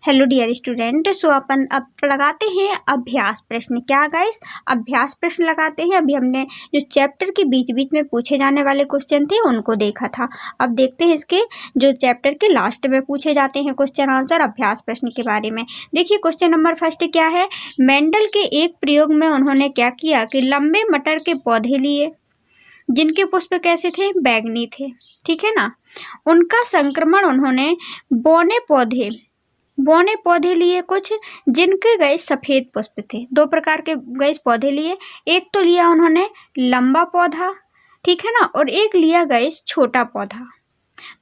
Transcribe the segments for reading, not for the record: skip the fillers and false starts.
Hello dear student. So अपन अब लगाते हैं अभ्यास प्रश्न। क्या गाइस, अभ्यास प्रश्न लगाते हैं। अभी हमने जो चैप्टर के बीच बीच में पूछे जाने वाले क्वेश्चन थे उनको देखा था। अब देखते हैं इसके जो चैप्टर के लास्ट में पूछे जाते हैं क्वेश्चन आंसर अभ्यास प्रश्न के बारे में। देखिए क्वेश्चन नंबर फर्स्ट क्या है। मेंडल के एक प्रयोग में उन्होंने क्या किया कि लंबे मटर के पौधे लिए जिनके पुष्प कैसे थे, बैंगनी थे, ठीक है ना। उनका संक्रमण उन्होंने बौने पौधे लिए कुछ जिनके गए सफेद पुष्प थे। दो प्रकार के गए पौधे लिए, एक तो लिया उन्होंने लंबा पौधा, ठीक है ना, और एक लिया गए छोटा पौधा।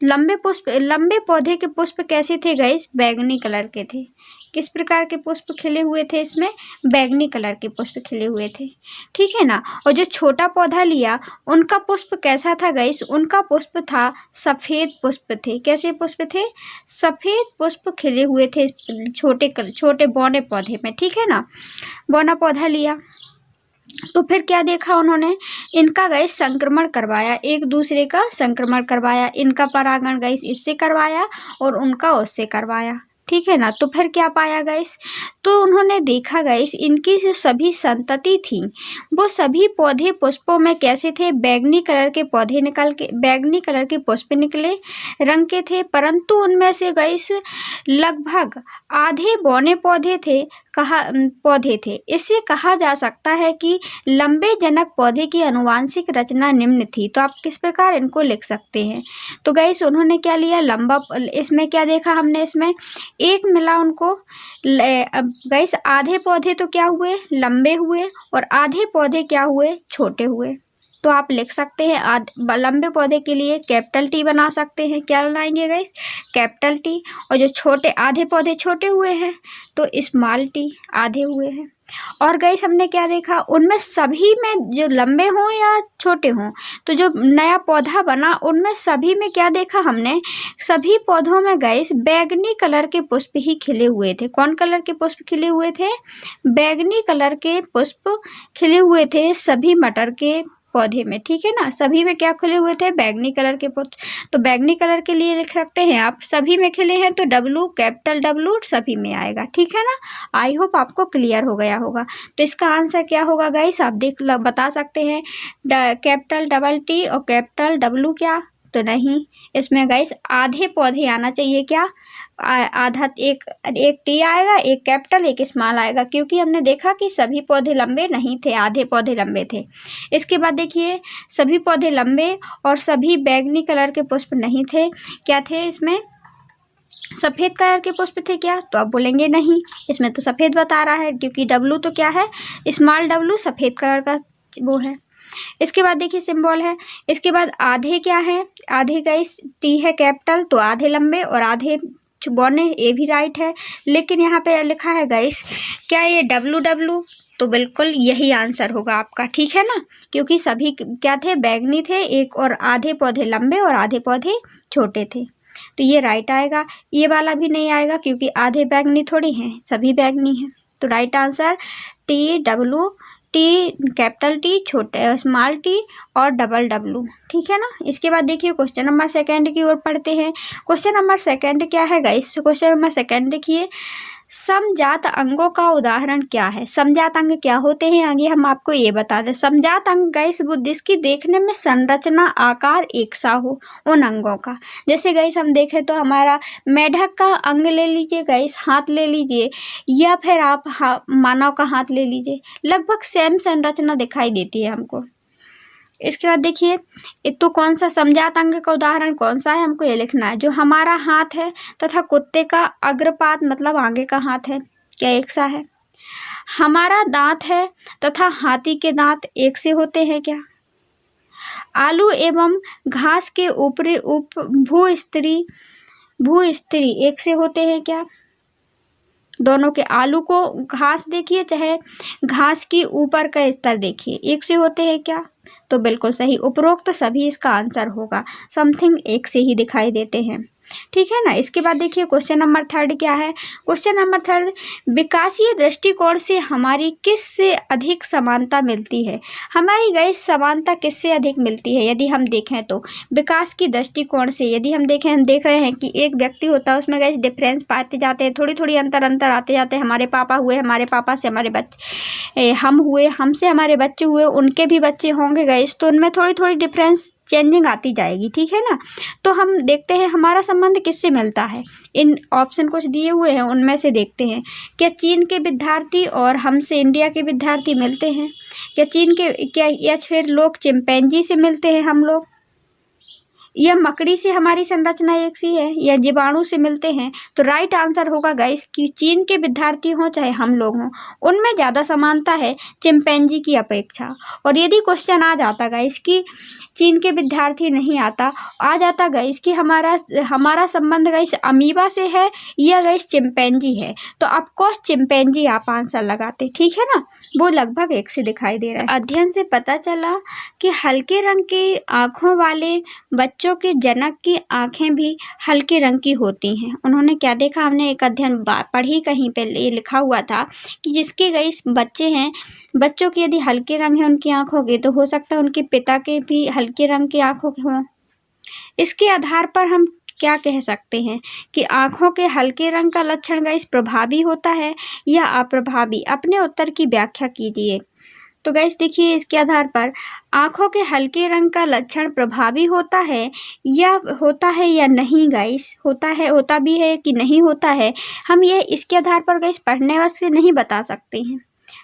लंबे पौधे के पुष्प कैसे थे गाइस, बैंगनी कलर के थे। किस प्रकार के पुष्प खिले हुए थे इसमें, बैंगनी कलर के पुष्प खिले हुए थे, ठीक है ना। और जो छोटा पौधा लिया उनका पुष्प कैसा था गाइस, उनका पुष्प था सफेद पुष्प थे। कैसे पुष्प थे, सफेद पुष्प खिले हुए थे छोटे बौने पौधे में, ठीक है ना। बौना पौधा लिया तो फिर क्या देखा उन्होंने, इनका गैस संक्रमण करवाया, एक दूसरे का संक्रमण करवाया। इनका परागण गैस इससे करवाया और उनका उससे करवाया, ठीक है ना। तो फिर क्या पाया गैस, तो उन्होंने देखा गैस इनकी जो सभी संतति थी वो सभी पौधे पुष्पों में कैसे थे, बैंगनी कलर के पौधे बैंगनी कलर के पुष्प निकले रंग के थे। परंतु उनमें से गैस लगभग आधे बौने पौधे थे। इससे कहा जा सकता है कि लंबे जनक पौधे की आनुवांशिक रचना निम्न थी। तो आप किस प्रकार इनको लिख सकते हैं। तो गैस उन्होंने क्या लिया, लंबा, इसमें क्या देखा हमने, इसमें एक मिला उनको गैस आधे पौधे तो क्या हुए, लंबे हुए, और आधे पौधे क्या हुए, छोटे हुए। तो आप लिख सकते हैं लंबे पौधे के लिए कैपिटल टी बना सकते हैं। क्या बनाएंगे गाइस, कैपिटल टी। और जो छोटे आधे पौधे छोटे हुए हैं तो स्मॉल टी आधे हुए हैं। और गाइस हमने क्या देखा, उनमें सभी में जो लंबे हों या छोटे हों, तो जो नया पौधा बना उनमें सभी में क्या देखा हमने, सभी पौधों में गाइस बैंगनी कलर के पुष्प ही खिले हुए थे। कौन कलर के पुष्प खिले हुए थे, बैंगनी कलर के पुष्प खिले हुए थे सभी मटर के पौधे में, ठीक है ना। सभी में क्या खिले हुए थे, बैंगनी कलर के पुष्प। तो बैंगनी कलर के लिए लिख सकते हैं आप, सभी में खिले हैं तो डब्लू, कैपिटल डब्लू सभी में आएगा, ठीक है ना। आई होप आपको क्लियर हो गया होगा। तो इसका आंसर क्या होगा गाइस, आप बता सकते हैं कैपिटल डबल टी और कैपिटल डब्लू क्या, तो नहीं, इसमें गाइस आधे पौधे आना चाहिए। क्या आधा, एक टी आएगा, एक कैपिटल एक स्मॉल आएगा, क्योंकि हमने देखा कि सभी पौधे लंबे नहीं थे, आधे पौधे लंबे थे। इसके बाद देखिए सभी पौधे लंबे और सभी बैंगनी कलर के पुष्प नहीं थे। क्या थे इसमें, सफ़ेद कलर के पुष्प थे क्या, तो आप बोलेंगे नहीं, इसमें तो सफ़ेद बता रहा है, क्योंकि डब्लू तो क्या है, स्मॉल डब्लू सफ़ेद कलर का वो है। इसके बाद देखिए सिंबल है। इसके बाद आधे क्या है, आधे का इस टी है कैपिटल, तो आधे लंबे और आधे बौने, ये भी राइट है। लेकिन यहाँ पे लिखा है गाइस, क्या ये डब्लू डब्लू, तो बिल्कुल यही आंसर होगा आपका, ठीक है ना, क्योंकि सभी क्या थे, बैंगनी थे, एक और आधे पौधे लंबे और आधे पौधे छोटे थे, तो ये राइट आएगा। ये वाला भी नहीं आएगा क्योंकि आधे बैंगनी थोड़ी हैं, सभी बैंगनी हैं। तो right answer T W, T capital T, छोटे स्मॉल टी और डबल डब्लू, ठीक है ना। इसके बाद देखिए क्वेश्चन नंबर सेकंड की ओर पढ़ते हैं। क्वेश्चन नंबर सेकंड क्या है गाइस, क्वेश्चन नंबर सेकंड देखिए, समजात अंगों का उदाहरण क्या है। समजात अंग क्या होते हैं, आगे हम आपको ये बता दें। समजात अंग गाइस वो जिसकी देखने में संरचना आकार एक सा हो, उन अंगों का। जैसे गाइस हम देखें तो हमारा मेढक का अंग ले लीजिए गाइस, हाथ ले लीजिए, या फिर आप मानव का हाथ ले लीजिए, लगभग सेम संरचना दिखाई देती है हमको। इसके बाद देखिए तो कौन सा समजात अंग का उदाहरण कौन सा है, हमको ये लिखना है। जो हमारा हाथ है तथा कुत्ते का अग्रपाद मतलब आगे का हाथ है, क्या एक सा है। हमारा दांत है तथा हाथी के दांत एक से होते हैं क्या। आलू एवं घास के ऊपरी भूस्तरी एक से होते हैं क्या। दोनों के, आलू को घास देखिए चाहे घास की ऊपर का स्तर देखिए, एक से होते हैं क्या, तो बिल्कुल सही, उपरोक्त सभी इसका आंसर होगा। समथिंग एक से ही दिखाई देते हैं। ठीक है ना। इसके बाद देखिए क्वेश्चन नंबर 3 क्या है। क्वेश्चन नंबर 3, विकासीय दृष्टिकोण से हमारी किससे अधिक समानता मिलती है। हमारी गाइस समानता किससे अधिक मिलती है यदि हम देखें तो विकास की दृष्टिकोण से यदि हम देखें, हम देख रहे हैं कि एक व्यक्ति होता है उसमें गाइस डिफरेंस पाते जाते हैं, थोड़ी थोड़ी अंतर आते जाते हैं। हमारे पापा हुए, हमारे पापा से हमारे बच्चे, हम हुए, हमसे हमारे बच्चे हुए, उनके भी बच्चे होंगे गाइस, तो उनमें थोड़ी थोड़ी डिफरेंस चेंजिंग आती जाएगी। ठीक है ना। तो हम देखते हैं हमारा संबंध किससे मिलता है। इन ऑप्शन कुछ दिए हुए हैं उनमें से देखते हैं। क्या चीन के विद्यार्थी और हमसे इंडिया के विद्यार्थी मिलते हैं। क्या या फिर लोग चिंपैंजी से मिलते हैं हम लोग, या मकड़ी से हमारी संरचना एक सी है, या जीवाणु से मिलते हैं। तो राइट आंसर होगा गाइस कि चीन के विद्यार्थी हों चाहे हम लोग हों, उनमें ज़्यादा समानता है चिंपैंजी की अपेक्षा। और यदि क्वेश्चन आ जाता गाइस कि चीन के विद्यार्थी नहीं आता, आ जाता गाइस कि हमारा संबंध गाइस अमीबा से है या गाइस चिंपैंजी है, तो ऑफकोर्स चिंपैंजी आप आंसर लगाते। ठीक है ना, वो लगभग एक से दिखाई दे रहा है। अध्ययन से पता चला कि हल्के रंग की आँखों वाले बच्चों के जनक की आंखें भी हल्के रंग की होती हैं। उन्होंने क्या देखा, हमने एक अध्ययन पढ़ी कहीं पे, ये लिखा हुआ था कि जिसके गाइस बच्चे हैं, बच्चों की यदि हल्के रंग है उनकी आंखों के, तो हो सकता है उनके पिता के भी हल्के रंग की आंखों के हों। इसके आधार पर हम क्या कह सकते हैं कि आंखों के हल्के रंग का लक्षण गाइस प्रभावी होता है या अप्रभावी। अपने उत्तर की व्याख्या कीजिए। तो गाइस देखिए, इसके आधार पर आंखों के हल्के रंग का लक्षण प्रभावी होता है या नहीं गाइस, होता भी है कि नहीं होता है, हम ये इसके आधार पर गाइस पढ़ने से नहीं बता सकते हैं।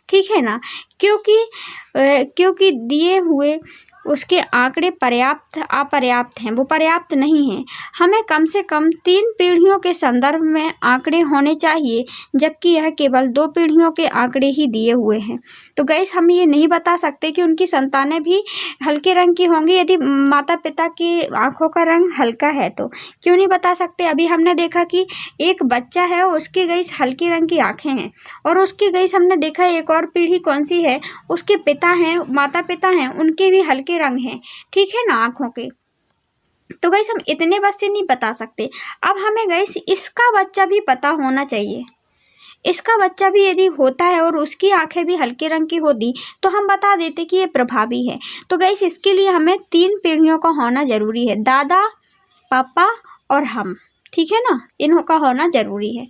ठीक है ना, क्योंकि दिए हुए उसके आंकड़े अपर्याप्त हैं, वो पर्याप्त नहीं हैं। हमें कम से कम 3 पीढ़ियों के संदर्भ में आंकड़े होने चाहिए, जबकि यह केवल 2 पीढ़ियों के आंकड़े ही दिए हुए हैं। तो गाइस हम ये नहीं बता सकते कि उनकी संतानें भी हल्के रंग की होंगी यदि माता पिता की आंखों का रंग हल्का है, तो क्यों नहीं बता सकते। अभी हमने देखा कि एक बच्चा है, उसकी गाइस हल्के रंग की आँखें हैं, और उसकी गाइस हमने देखा एक और पीढ़ी कौन सी है, उसके पिता हैं, माता पिता हैं, उनके भी हल्के रंग हैं। ठीक है ना, आंखों के। तो गाइस हम इतने बस से नहीं बता सकते। अब हमें गाइस इसका बच्चा भी पता होना चाहिए। इसका बच्चा भी यदि होता है और उसकी आंखें भी हल्के रंग की होती, तो हम बता देते कि ये प्रभावी है। तो गाइस इसके लिए हमें 3 पीढ़ियों का होना जरूरी है, दादा, पापा और हम। ठीक है ना, इनका होना जरूरी है।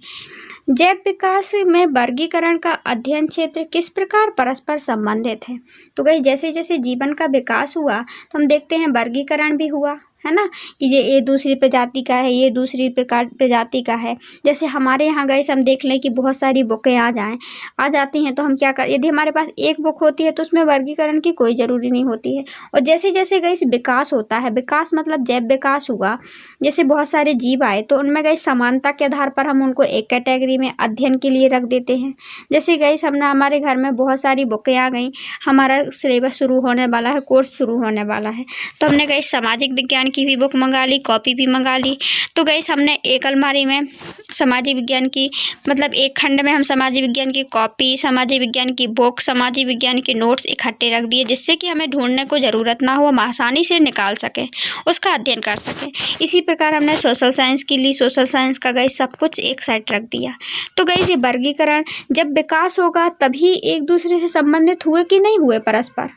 जैव विकास में वर्गीकरण का अध्ययन क्षेत्र किस प्रकार परस्पर संबंधित है। तो गाइस जैसे जैसे जीवन का विकास हुआ तो हम देखते हैं वर्गीकरण भी हुआ, है ना, कि ये दूसरी प्रजाति का है, ये दूसरी प्रजाति का है। जैसे हमारे यहाँ गाइस हम देख लें कि बहुत सारी बुकें आ जाती हैं, तो हम क्या कर, यदि हमारे पास एक बुक होती है तो उसमें वर्गीकरण की कोई ज़रूरी नहीं होती है। और जैसे जैसे गाइस विकास होता है, विकास मतलब जैव विकास हुआ, जैसे बहुत सारे जीव आए, तो उनमें गाइस समानता के आधार पर हम उनको एक कैटेगरी में अध्ययन के लिए रख देते हैं। जैसे गाइस हमारे घर में बहुत सारी बुकें आ गई, हमारा सिलेबस शुरू होने वाला है, कोर्स शुरू होने वाला है, तो हमने गाइस सामाजिक विज्ञान की भी बुक मंगा ली, कॉपी भी मंगा ली। तो गाइस हमने एक अलमारी में सामाजिक विज्ञान की, मतलब एक खंड में हम सामाजिक विज्ञान की कॉपी, सामाजिक विज्ञान की बुक, सामाजिक विज्ञान के नोट्स इकट्ठे रख दिए, जिससे कि हमें ढूंढने को ज़रूरत ना हो, हम आसानी से निकाल सकें, उसका अध्ययन कर सकें। इसी प्रकार हमने सोशल साइंस की ली, सोशल साइंस का गाइस सब कुछ एक साइड रख दिया। तो गाइस ये वर्गीकरण, जब विकास होगा तभी एक दूसरे से संबंधित हुए कि नहीं हुए, परस्पर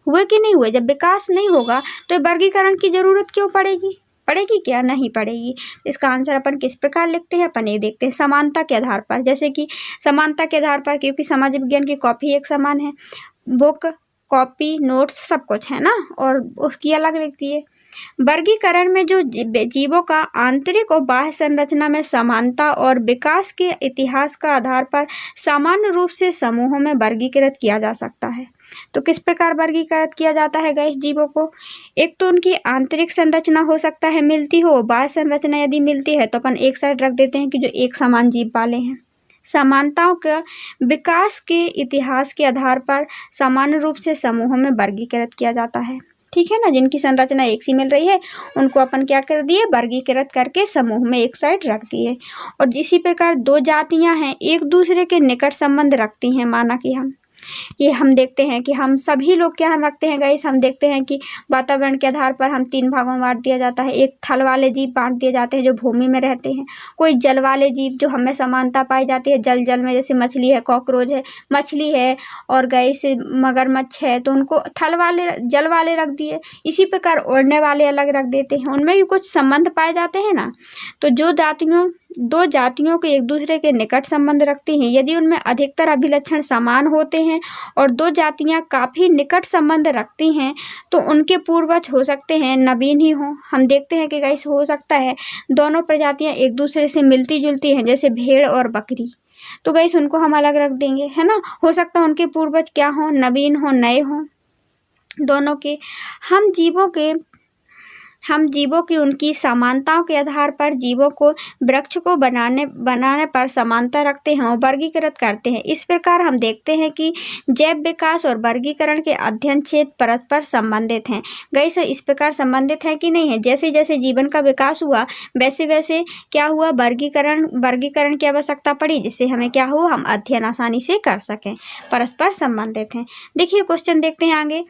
हुए कि नहीं हुए। जब विकास नहीं होगा तो वर्गीकरण की जरूरत क्यों पड़ेगी क्या, नहीं पड़ेगी। इसका आंसर अपन किस प्रकार लिखते हैं, अपन ये देखते हैं समानता के आधार पर। जैसे कि समानता के आधार पर, क्योंकि सामाजिक विज्ञान की कॉपी एक समान है, बुक, कॉपी, नोट्स सब कुछ है ना, और उसकी अलग लिखती है। वर्गीकरण में जो जीवों का आंतरिक और बाह्य संरचना में समानता और विकास के इतिहास का आधार पर सामान्य रूप से समूहों में वर्गीकृत किया जा सकता है। तो किस प्रकार वर्गीकृत किया जाता है गाइस जीवों को, एक तो उनकी आंतरिक संरचना हो सकता है मिलती हो, बाह्य संरचना यदि मिलती है तो अपन एक साइड रख देते हैं कि जो एक समान जीव वाले हैं। समानताओं का विकास के इतिहास के आधार पर सामान्य रूप से समूहों में वर्गीकृत किया जाता है। ठीक है ना, जिनकी संरचना एक सी मिल रही है उनको अपन क्या कर दिए, वर्गीकृत करके समूह में एक साइड रख दिए। और इसी प्रकार 2 जातियां हैं, एक दूसरे के निकट संबंध रखती हैं, माना कि हम ये हम देखते हैं कि हम सभी लोग क्या हम रखते हैं गाइस, हम देखते हैं कि वातावरण के आधार पर हम 3 भागों में बांट दिया जाता है। एक थल वाले जीव बांट दिए जाते हैं जो भूमि में रहते हैं, कोई जल वाले जीव जो हमें समानता पाई जाती है जल जल में, जैसे मछली है, कॉकरोच है, मछली है और गाइस मगरमच्छ है, तो उनको थल वाले जल वाले रख दिए। इसी प्रकार उड़ने वाले अलग रख देते हैं, उनमें भी कुछ संबंध पाए जाते हैं ना। तो दो जातियों के एक दूसरे के निकट संबंध रखती हैं यदि उनमें अधिकतर अभिलक्षण समान होते हैं और दो जातियां काफ़ी निकट संबंध रखती हैं तो उनके पूर्वज हो सकते हैं नवीन ही हों। हम देखते हैं कि गाइस हो सकता है दोनों प्रजातियां एक दूसरे से मिलती जुलती हैं, जैसे भेड़ और बकरी, तो गाइस उनको हम अलग रख देंगे, है ना। हो सकता है उनके पूर्वज क्या हों, नवीन हों, नए हों, दोनों के। हम जीवों की उनकी समानताओं के आधार पर जीवों को वृक्ष को बनाने पर समानता रखते हैं और वर्गीकृत करते हैं। इस प्रकार हम देखते हैं कि जैव विकास और वर्गीकरण के अध्ययन क्षेत्र परस्पर संबंधित हैं। गाइस इस प्रकार संबंधित है कि नहीं है, जैसे जैसे जीवन का विकास हुआ वैसे वैसे क्या हुआ, वर्गीकरण की आवश्यकता पड़ी, जिससे हमें क्या हुआ, हम अध्ययन आसानी से कर सकें, परस्पर संबंधित हैं। देखिए क्वेश्चन देखते हैं आगे।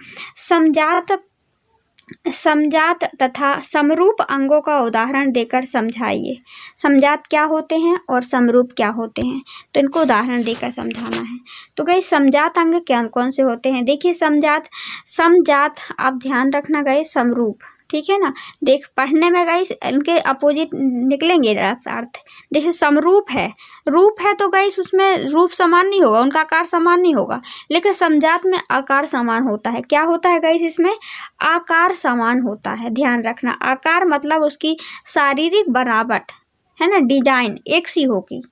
समजात तथा समरूप अंगों का उदाहरण देकर समझाइए। समजात क्या होते हैं और समरूप क्या होते हैं, तो इनको उदाहरण देकर समझाना है। तो गाइस समजात अंग कौन कौन से होते हैं, देखिए समजात आप ध्यान रखना गाइस, समरूप, ठीक है ना। देख पढ़ने में गाइस इनके अपोजिट निकलेंगे अर्थ। देखिए समरूप है, रूप है तो गाइस उसमें रूप समान नहीं होगा, उनका आकार समान नहीं होगा, लेकिन समजात में आकार समान होता है। क्या होता है गाइस, इसमें आकार समान होता है, ध्यान रखना। आकार मतलब उसकी शारीरिक बनावट, है ना, डिजाइन एक सी होगी,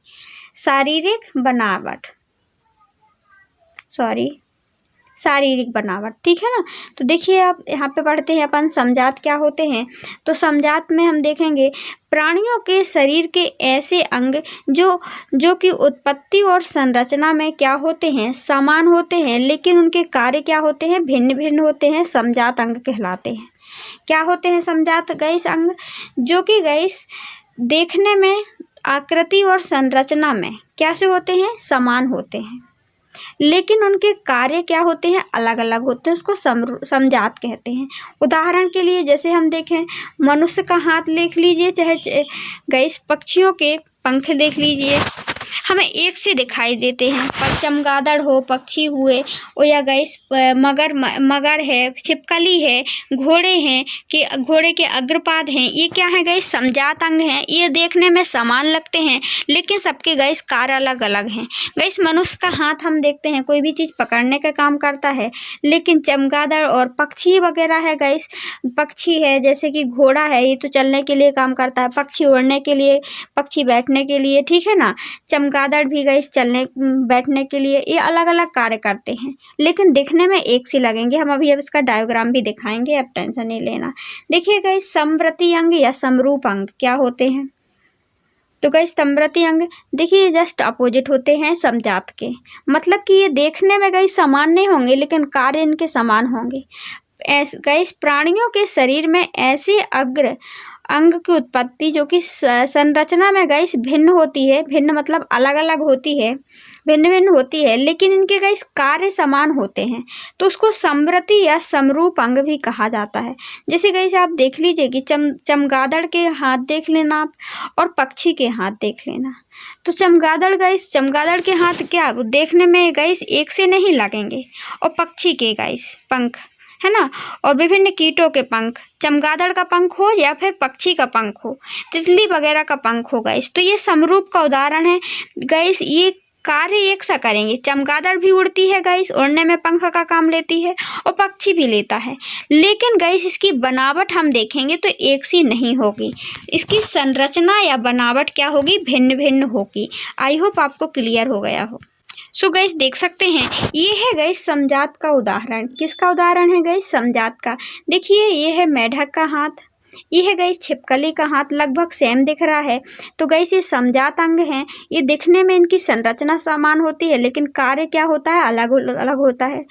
शारीरिक बनावट, ठीक है ना। तो देखिए आप यहाँ पे पढ़ते हैं अपन समजात क्या होते हैं। तो समजात में हम देखेंगे प्राणियों के शरीर के ऐसे अंग जो कि उत्पत्ति और संरचना में क्या होते हैं, समान होते हैं, लेकिन उनके कार्य क्या होते हैं, भिन्न भिन्न होते हैं, समजात अंग कहलाते हैं। क्या होते हैं समजात गाइस अंग, जो कि गाइस देखने में आकृति और संरचना में कैसे होते हैं, समान होते हैं, लेकिन उनके कार्य क्या होते हैं, अलग अलग होते हैं, उसको समजात कहते हैं। उदाहरण के लिए जैसे हम देखें मनुष्य का हाथ देख लीजिए, चाहे गाइस पक्षियों के पंख देख लीजिए, हमें एक से दिखाई देते हैं, पर चमगादड़ हो, पक्षी हुए और या गाइस मगर है, छिपकली है, घोड़े हैं कि घोड़े के अग्रपाद हैं, ये क्या है गाइस, समजात अंग हैं। ये देखने में समान लगते हैं लेकिन सबके गाइस कार्य अलग अलग हैं। गाइस मनुष्य का हाथ हम देखते हैं कोई भी चीज़ पकड़ने का काम करता है, लेकिन चमगादड़ और पक्षी वगैरह है गाइस, पक्षी है जैसे कि घोड़ा है, ये तो चलने के लिए काम करता है, पक्षी उड़ने के लिए, पक्षी बैठने के लिए, ठीक है ना। चमगादड़ भी गाइस चलने बैठने के लिए, ये अलग अलग कार्य करते हैं लेकिन दिखने में एक सी लगेंगे। हम अभी अब इसका डायग्राम भी दिखाएंगे, आप टेंशन नहीं लेना। देखिए गाइस समवर्ती अंग या समरूप अंग क्या होते हैं, तो गाइस समवर्ती अंग देखिए जस्ट अपोजिट होते हैं समजात के, मतलब कि ये देखने में गाइस समान नहीं होंगे लेकिन कार्य इनके समान होंगे। गाइस प्राणियों के शरीर में ऐसे अंग की उत्पत्ति जो कि संरचना में गाइस भिन्न होती है, भिन्न मतलब अलग अलग होती है, भिन्न भिन्न होती है, लेकिन इनके गाइस कार्य समान होते हैं, तो उसको समवर्ती या समरूप अंग भी कहा जाता है। जैसे गाइस आप देख लीजिए कि चमगादड़ के हाथ देख लेना आप और पक्षी के हाथ देख लेना। तो चमगादड़ के हाथ क्या देखने में गाइस एक से नहीं लगेंगे, और पक्षी के गाइस पंख, है ना, और विभिन्न कीटों के पंख, चमगादड़ का पंख हो या फिर पक्षी का पंख हो, तितली वगैरह का पंख हो गाइस, तो ये समरूप का उदाहरण है गाइस। ये कार्य एक सा करेंगे, चमगादड़ भी उड़ती है गाइस, उड़ने में पंख का काम लेती है और पक्षी भी लेता है, लेकिन गाइस इसकी बनावट हम देखेंगे तो एक सी नहीं होगी, इसकी संरचना या बनावट क्या होगी, भिन्न भिन्न होगी। आई होप आपको क्लियर हो गया हो। सो गाइस देख सकते हैं ये है गाइस समजात का उदाहरण। किसका उदाहरण है गाइस, समजात का। देखिए ये है मेढक का हाथ, ये है गाइस छिपकली का हाथ, लगभग सेम दिख रहा है। तो गाइस ये समजात अंग हैं, ये दिखने में इनकी संरचना समान होती है लेकिन कार्य क्या होता है, अलग अलग होता है।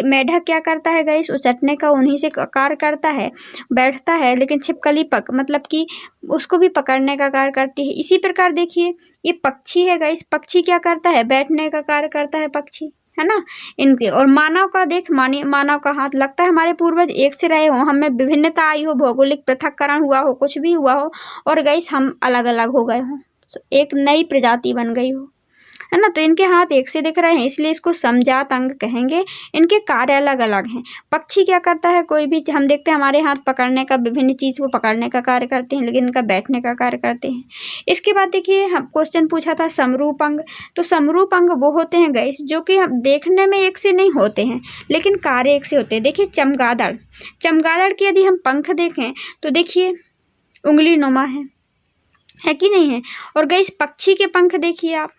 मेढक क्या करता है गाइस, उचटने का उन्हीं से कार्य करता है, बैठता है, लेकिन छिपकली मतलब कि उसको भी पकड़ने का कार्य करती है। इसी प्रकार देखिए ये पक्षी है गाइस, पक्षी क्या करता है, बैठने का कार्य करता है पक्षी, है ना इनके। और मानव का देख मानव का हाथ, लगता है हमारे पूर्वज एक से रहे हो, हमें विभिन्नता आई हो, भौगोलिक पृथक्करण हुआ हो, कुछ भी हुआ हो और गाइस हम अलग अलग हो गए हो, एक नई प्रजाति बन गई हो, है ना। तो इनके हाथ एक से दिख रहे हैं इसलिए इसको समजात अंग कहेंगे। इनके कार्य अलग अलग हैं। पक्षी क्या करता है, कोई भी हम देखते हैं हमारे हाथ पकड़ने का, विभिन्न चीज़ को पकड़ने का कार्य करते हैं, लेकिन इनका बैठने का कार्य करते हैं। इसके बाद देखिए हम क्वेश्चन पूछा था समरूप अंग। तो समरूप अंग वो होते हैं गाइस जो कि हम देखने में एक से नहीं होते हैं लेकिन कार्य एक से होते हैं। देखिए चमगादड़, चमगादड़ के यदि हम पंख देखें तो देखिए उंगली नुमा है कि नहीं है। और गाइस पक्षी के पंख देखिए आप,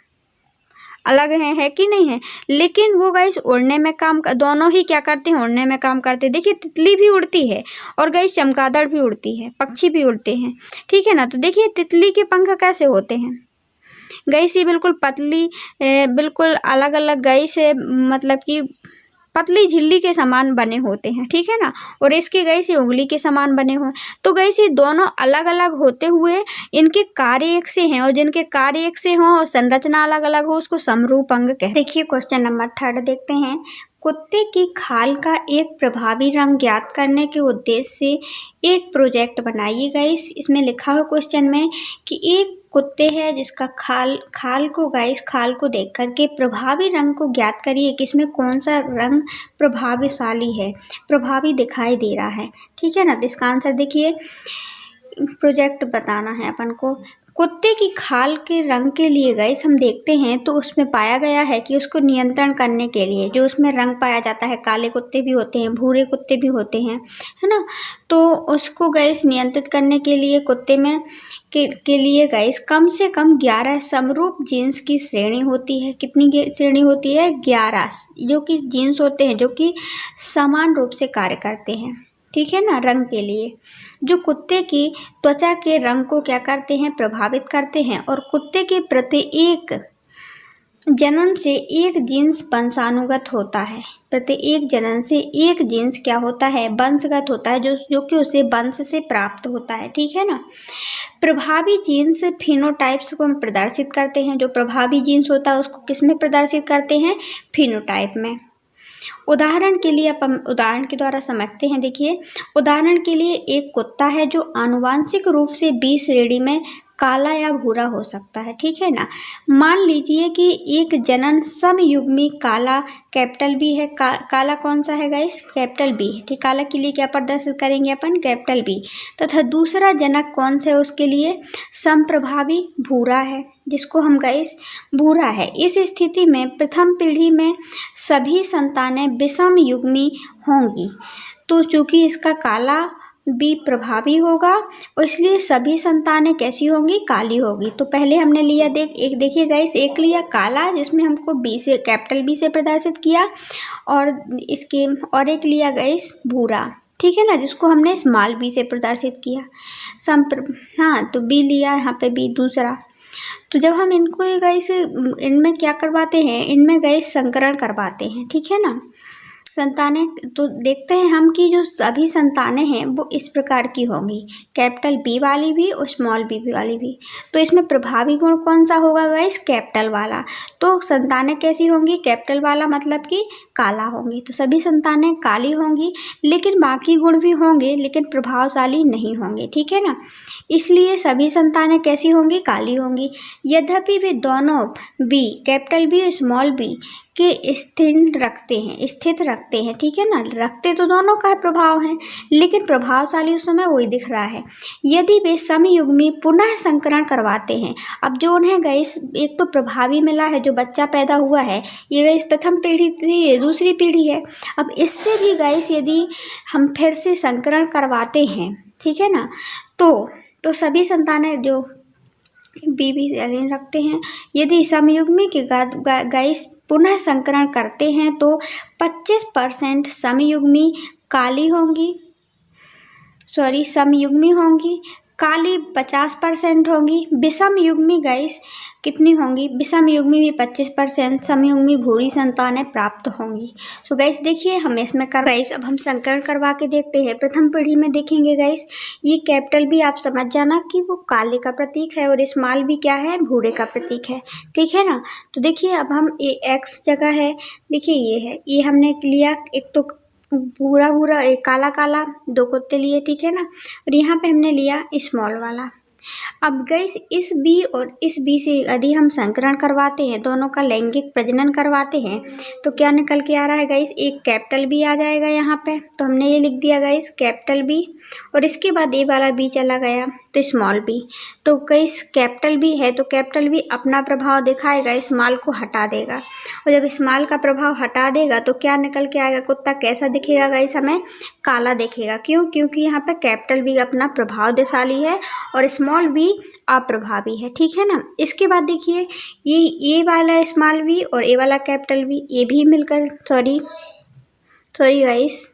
अलग है कि नहीं है, लेकिन वो गाइस उड़ने में काम दोनों ही क्या करते हैं, उड़ने में काम करते हैं। देखिए तितली भी उड़ती है और गाइस चमगादड़ भी उड़ती है, पक्षी भी उड़ते हैं, ठीक है ना। तो देखिए तितली के पंख कैसे होते हैं गाइस, ये बिल्कुल पतली, बिल्कुल अलग अलग गाइस, मतलब कि पतली झिल्ली के समान बने होते हैं, ठीक है ना। और इसके गाइस ये उंगली के समान बने हुए। तो गाइस ये दोनों अलग अलग होते हुए इनके कार्य एक से हैं, और जिनके कार्य एक से हों और संरचना अलग अलग हो उसको समरूप अंग कहते हैं। देखिए क्वेश्चन नंबर 3 देखते हैं। कुत्ते की खाल का एक प्रभावी रंग ज्ञात करने के उद्देश्य से एक प्रोजेक्ट बनाइए। गाइस इसमें लिखा हुआ क्वेश्चन में कि एक कुत्ते है जिसका खाल को देख करके प्रभावी रंग को ज्ञात करिए कि इसमें कौन सा रंग प्रभावशाली है, प्रभावी दिखाई दे रहा है, ठीक है ना। तो इसका आंसर देखिए, प्रोजेक्ट बताना है अपन को। कुत्ते की खाल के रंग के लिए गाइस हम देखते हैं तो उसमें पाया गया है कि उसको नियंत्रण करने के लिए जो उसमें रंग पाया जाता है, काले कुत्ते भी होते हैं, भूरे कुत्ते भी होते हैं, है ना। तो उसको गाइस नियंत्रित करने के लिए कुत्ते में के लिए गाइस कम से कम 11 समरूप जीन्स की श्रेणी होती है। कितनी श्रेणी होती है, 11, जो कि जीन्स होते हैं जो कि समान रूप से कार्य करते हैं, ठीक है ना, रंग के लिए, जो कुत्ते की त्वचा के रंग को क्या करते हैं, प्रभावित करते हैं। और कुत्ते के प्रत्येक जनन से एक जीन्स वंशानुगत होता है, प्रत्येक जनन से एक जीन्स क्या होता है, वंशगत होता है, जो कि उसे वंश से प्राप्त होता है, ठीक है ना। प्रभावी जीन्स फिनोटाइप्स को प्रदर्शित करते हैं। जो प्रभावी जीन्स होता है उसको किस में प्रदर्शित करते हैं, फिनोटाइप में। उदाहरण के लिए अपन उदाहरण के द्वारा समझते हैं। देखिए उदाहरण के लिए एक कुत्ता है जो आनुवांशिक रूप से बी श्रेणी में काला या भूरा हो सकता है, ठीक है ना। मान लीजिए कि एक जनन समयुग्मी काला कैपिटल बी है, काला कौन सा है गाइस, कैपिटल बी, ठीक। काला के लिए क्या प्रदर्शित करेंगे अपन, कैपिटल बी। तथा दूसरा जनक कौन सा है उसके लिए, समप्रभावी भूरा है, जिसको हम गाइस भूरा है। इस स्थिति में प्रथम पीढ़ी में सभी संतानें विषम युग्मी होंगी। तो चूंकि इसका काला बी प्रभावी होगा और इसलिए सभी संतानें कैसी होंगी, काली होगी। तो पहले हमने लिया देखिए गाइस, एक लिया काला जिसमें हमको बी से कैपिटल बी से प्रदर्शित किया, और एक लिया गाइस भूरा, ठीक है ना, जिसको हमने स्मॉल बी से प्रदर्शित किया। तो बी लिया यहाँ पे बी दूसरा। तो जब हम इनको गाइस इनमें क्या करवाते हैं, इनमें गाइस संकरण करवाते हैं, ठीक है ना, संतानें। तो देखते हैं हम कि जो सभी संतानें हैं वो इस प्रकार की होंगी, कैपिटल बी वाली भी और स्मॉल बी वाली भी। तो इसमें प्रभावी गुण कौन सा होगा गाइस, कैपिटल वाला। तो संतानें कैसी होंगी, कैपिटल वाला मतलब कि काला होंगी। तो सभी संतानें काली होंगी, लेकिन बाकी गुण भी होंगे लेकिन प्रभावशाली नहीं होंगे, ठीक है ना। इसलिए सभी संतानें कैसी होंगी, काली होंगी। यद्यपि वे दोनों बी, कैपिटल बी और स्मॉल बी के स्थित रखते हैं, ठीक है ना। रखते तो दोनों का प्रभाव है लेकिन प्रभावशाली उस समय वही दिख रहा है। यदि वे समयुग्मी पुनः संकरण करवाते हैं, अब जो उन्हें गाइस एक तो प्रभावी मिला है, जो बच्चा पैदा हुआ है ये गाइस प्रथम पीढ़ी थी, ये दूसरी पीढ़ी है। अब इससे भी गाइस यदि हम फिर से संकरण करवाते हैं, ठीक है ना, तो सभी संतानें जो बीबी रखते हैं, यदि समयुग्मी के गाइस पुनः संकरण करते हैं तो 25% समयुग्मी होंगी, काली 50% होंगी। विषम युग्मी गाइस कितनी होंगी? विषम युग्मी भी 25%, समयुग्मी भूरी संतानें प्राप्त होंगी। सो गाइस देखिए हम इसमें गाइस अब हम संकरण करवा के देखते हैं। प्रथम पीढ़ी में देखेंगे गाइस, ये कैपिटल भी आप समझ जाना कि वो काले का प्रतीक है और स्मॉल भी क्या है? भूरे का प्रतीक है, ठीक है ना। तो देखिए अब हम एक्स जगह है, देखिए ये है, ये हमने लिया, एक तो भूरा भूरा एक काला काला 2 कुत्ते लिए, ठीक है ना। और यहाँ पे हमने लिया स्मॉल वाला। अब गाइस इस बी और इस बी से यदि हम संकरण करवाते हैं, दोनों का लैंगिक प्रजनन करवाते हैं, तो क्या निकल के आ रहा है गाइस? एक कैपिटल बी आ जाएगा यहाँ पे। तो हमने ये लिख दिया गाइस कैपिटल बी, और इसके बाद ए वाला बी चला गया तो स्मॉल बी। तो गाइस कैपिटल बी है तो कैपिटल बी अपना प्रभाव दिखाएगा, स्मॉल को हटा देगा, और जब स्मॉल का प्रभाव हटा देगा तो क्या निकल के आएगा? कुत्ता कैसा दिखेगा गाइस? हमें काला दिखेगा। क्यों? क्योंकि यहाँ पे कैपिटल बी अपना प्रभावशाली है और स्मॉल बी अप्रभावी है, ठीक है ना। इसके बाद देखिए ये वाला स्मॉल बी और ए वाला कैपिटल बी, ये भी मिलकर सॉरी गाइस,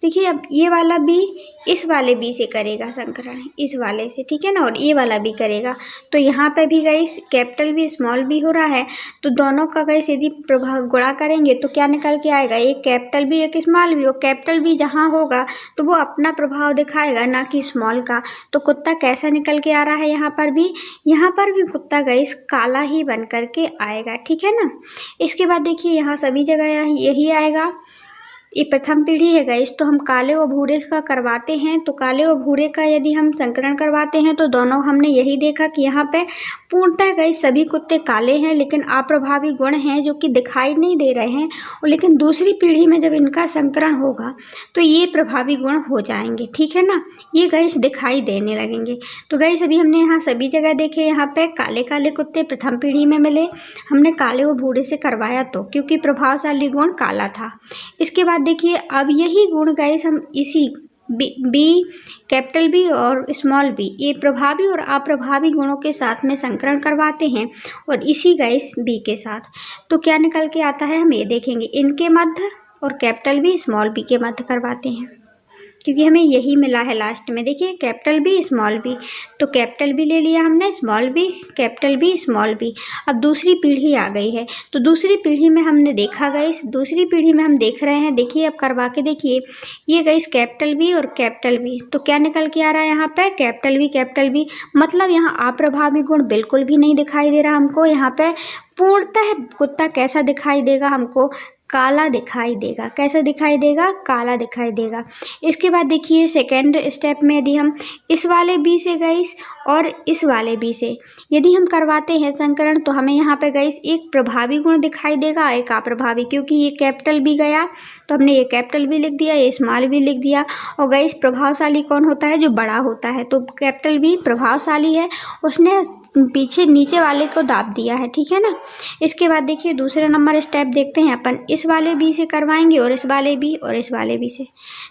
देखिए अब ये वाला बी इस वाले बी से करेगा संकरण, इस वाले से, ठीक है ना, और ये वाला भी करेगा। तो यहाँ पे भी guys capital B small B हो रहा है, तो दोनों का गाइस यदि प्रभाव गुणा करेंगे तो क्या निकल के आएगा? एक कैपिटल बी एक स्मॉल बी, और कैपिटल बी जहाँ होगा तो वो अपना प्रभाव दिखाएगा, ना कि स्मॉल का। तो कुत्ता कैसा निकल के आ रहा है? यहाँ पर भी कुत्ता गाइस काला ही बन करके आएगा, ठीक है ना। इसके बाद देखिए यहाँ सभी जगह यही आएगा। ये प्रथम पीढ़ी है गाइस, तो हम काले और भूरे का करवाते हैं, तो काले और भूरे का यदि हम संकरण करवाते हैं तो दोनों हमने यही देखा कि यहाँ पे पूर्णतः गाइस सभी कुत्ते काले हैं, लेकिन अप्रभावी गुण हैं जो कि दिखाई नहीं दे रहे हैं। और लेकिन दूसरी पीढ़ी में जब इनका संकरण होगा तो ये प्रभावी गुण हो जाएंगे, ठीक है ना, ये गाइस दिखाई देने लगेंगे। तो गाइस अभी हमने यहाँ सभी जगह देखे, यहाँ पे काले काले कुत्ते प्रथम पीढ़ी में मिले, हमने काले और भूरे से करवाया तो क्योंकि प्रभावशाली गुण काला था। इसके बाद देखिए अब यही गुण गाइस हम इसी बी कैपिटल बी और स्मॉल बी, ये प्रभावी और अप्रभावी गुणों के साथ में संकरण करवाते हैं, और इसी गाइस बी के साथ तो क्या निकल के आता है हम ये देखेंगे। इनके मध्य और कैपिटल बी स्मॉल बी के मध्य करवाते हैं, क्योंकि हमें यही मिला है लास्ट में। देखिए कैपिटल बी स्मॉल बी, तो कैपिटल बी ले लिया हमने, small B capital B small B. अब दूसरी पीढ़ी आ गई है, तो दूसरी पीढ़ी में हमने देखा गाइस, दूसरी पीढ़ी में हम देख रहे हैं, देखिए अब करवा के देखिए, ये गाइस कैपिटल बी और कैपिटल बी, तो क्या निकल के आ रहा है यहाँ पे? कैपिटल बी, मतलब यहाँ अप्रभावी गुण बिल्कुल भी नहीं दिखाई दे रहा हमको। यहाँ पे पूर्णतः कुत्ता कैसा दिखाई देगा हमको? काला दिखाई देगा। कैसा दिखाई देगा? काला दिखाई देगा। इसके बाद देखिए सेकेंड स्टेप में यदि हम इस वाले बी से गाइस और इस वाले बी से यदि हम करवाते हैं संकरण, तो हमें यहाँ पे गाइस एक प्रभावी गुण दिखाई देगा, एक अप्रभावी, क्योंकि ये कैपिटल बी गया तो हमने ये कैपिटल बी लिख दिया, ये स्मॉल बी लिख दिया। और गाइस प्रभावशाली कौन होता है? जो बड़ा होता है, तो कैपिटल बी प्रभावशाली है, उसने पीछे नीचे वाले को दाब दिया है, ठीक है ना। इसके बाद देखिए दूसरा नंबर स्टेप देखते हैं अपन, इस वाले बी से करवाएंगे और इस वाले बी और इस वाले बी से,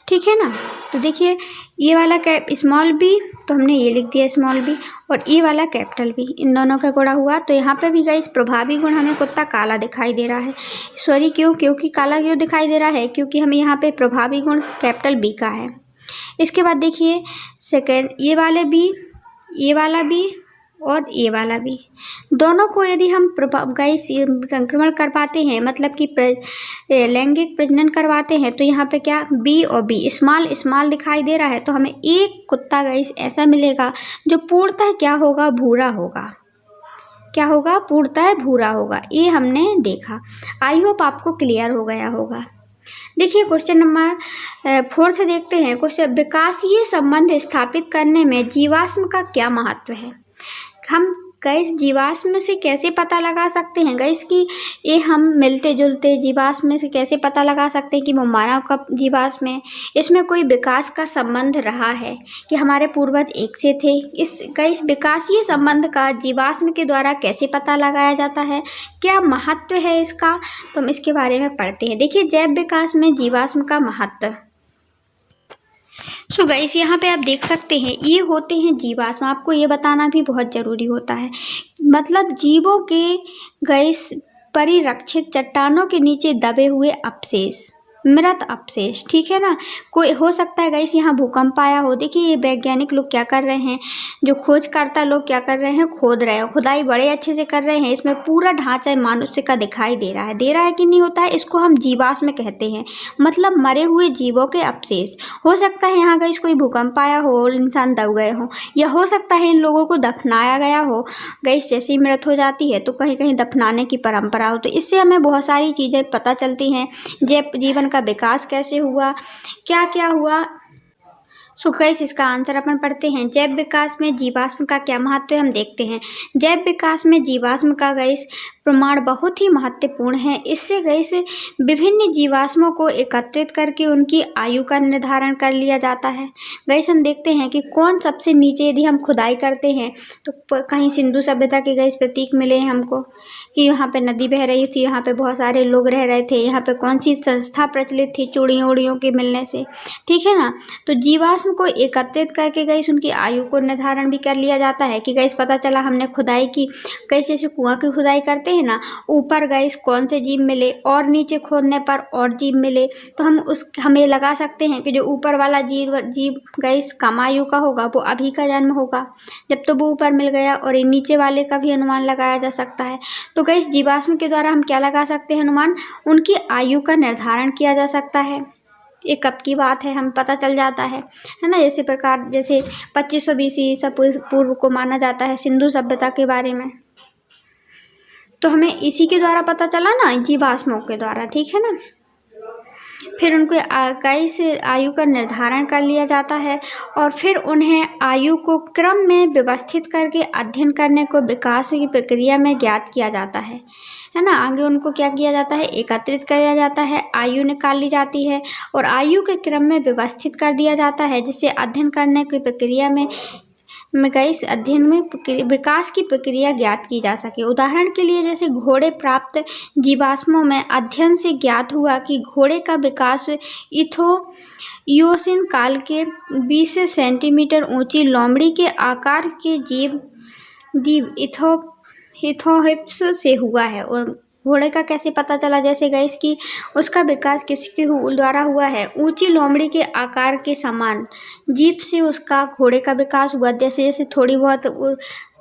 ठीक है ना। तो देखिए ये वाला स्मॉल बी, तो हमने ये लिख दिया स्मॉल बी, और ये वाला कैपिटल बी, इन दोनों का गुणा हुआ, तो यहाँ पे भी गाइस प्रभावी गुण हमें कुत्ता काला दिखाई दे रहा है। सॉरी क्योंकि काला क्यों दिखाई दे रहा है? क्योंकि हमें यहाँ पे प्रभावी गुण कैपिटल बी का है। इसके बाद देखिए सेकेंड ये वाले बी, ये वाला बी और ये वाला भी, दोनों को यदि हम गाइस संक्रमण करवाते हैं, मतलब कि लैंगिक प्रजनन करवाते हैं, तो यहाँ पे क्या बी और बी स्मॉल दिखाई दे रहा है, तो हमें एक कुत्ता गाइस ऐसा मिलेगा जो पूर्णतः क्या होगा? भूरा होगा। क्या होगा? पूर्णतः भूरा होगा। ये हमने देखा। आई होप आपको क्लियर हो गया होगा। देखिए क्वेश्चन नंबर 4 देखते हैं। क्वेश्चन, विकासीय संबंध स्थापित करने में जीवाश्म का क्या महत्व है? हम गाइस जीवाश्म से कैसे पता लगा सकते हैं गाइस कि ये हम मिलते जुलते जीवाश्म से कैसे पता लगा सकते हैं कि वो मानव का जीवाश्म है? इसमें कोई विकास का संबंध रहा है कि हमारे पूर्वज एक से थे? इस गाइस विकासीय संबंध का जीवाश्म के द्वारा कैसे पता लगाया जाता है? क्या महत्व है इसका? तो हम इसके बारे में पढ़ते हैं। देखिए जैव विकास में जीवाश्म का महत्व। सो गाइस यहाँ पे आप देख सकते हैं ये होते हैं जीवाश्म। आपको ये बताना भी बहुत ज़रूरी होता है, मतलब जीवों के गाइस परिरक्षित चट्टानों के नीचे दबे हुए अवशेष, मृत अवशेष, ठीक है ना। कोई हो सकता है गाइस यहाँ भूकंप आया हो। देखिए ये वैज्ञानिक लोग क्या कर रहे हैं, जो खोजकर्ता लोग क्या कर रहे हैं, खोद रहे हैं, खुदाई बड़े अच्छे से कर रहे हैं। इसमें पूरा ढांचा मनुष्य का दिखाई दे रहा है कि नहीं होता है। इसको हम जीवाश्म कहते हैं, मतलब मरे हुए जीवों के अवशेष। हो सकता है यहाँ गाइस कोई भूकंप आया हो, इंसान दब गए हो, या हो सकता है इन लोगों को दफनाया गया हो। गाइस जैसे ही मृत हो जाती है तो कहीं कहीं दफनाने की परंपरा हो, तो इससे हमें बहुत सारी चीज़ें पता चलती हैं। जीवन का विकास कैसे हुआ, क्या क्या हुआ। सो गाइस इसका आंसर अपन पढ़ते हैं। जैव विकास में जीवाश्म का क्या महत्व है, हम देखते हैं। जैव विकास में जीवाश्म का गाइस प्रमाण बहुत ही महत्वपूर्ण है। इससे गाइस विभिन्न जीवाश्मों को एकत्रित करके उनकी आयु का निर्धारण कर लिया जाता है। गाइस हम देखते हैं कि कौन सबसे नीचे, यदि हम खुदाई करते हैं तो कहीं सिंधु सभ्यता के गाइस प्रतीक मिले हैं हमको, कि यहाँ पे नदी बह रही थी, यहाँ पे बहुत सारे लोग रह रहे थे, यहाँ पे कौन सी संस्था प्रचलित थी चूड़ियों उड़ियों के मिलने से, ठीक है ना। तो जीवाश्म को एकत्रित करके गाइस उनकी आयु को निर्धारण भी कर लिया जाता है। कि गाइस पता चला हमने खुदाई की, कैसे ऐसे कुआं की खुदाई करते हैं ना, ऊपर गाइस कौन से जीव मिले और नीचे खोदने पर और जीव मिले, तो हमें लगा सकते हैं कि जो ऊपर वाला जीव गाइस कम आयु का होगा वो अभी का जन्म होगा, जब तो वो ऊपर मिल गया, और नीचे वाले का भी अनुमान लगाया जा सकता है। तो गाइस जीवाश्म के द्वारा हम क्या लगा सकते हैं अनुमान, उनकी आयु का निर्धारण किया जा सकता है। ये कब की बात है हम पता चल जाता है ना। जैसे 2500 BC ईसा पूर्व को माना जाता है सिंधु सभ्यता के बारे में, तो हमें इसी के द्वारा पता चला ना, जीवाश्मों के द्वारा, ठीक है ना। फिर उनको गाइस आयु का निर्धारण कर लिया जाता है, और फिर उन्हें आयु को क्रम में व्यवस्थित करके अध्ययन करने को विकास की प्रक्रिया में ज्ञात किया जाता है ना। आगे उनको क्या किया जाता है, एकत्रित किया जाता है, आयु निकाल ली जाती है और आयु के क्रम में व्यवस्थित कर दिया जाता है, जिससे अध्ययन करने की प्रक्रिया में गाइस अध्ययन में विकास की प्रक्रिया ज्ञात की जा सके। उदाहरण के लिए जैसे घोड़े प्राप्त जीवाश्मों में अध्ययन से ज्ञात हुआ कि घोड़े का विकास इओसिन काल के 20 सेंटीमीटर ऊंची लोमड़ी के आकार के जीव इथोहिप्स से हुआ है। और घोड़े का कैसे पता चला, जैसे गाइस कि उसका विकास किसके द्वारा हुआ है, ऊंची लोमड़ी के आकार के समान जीभ से उसका घोड़े का विकास हुआ। जैसे जैसे थोड़ी बहुत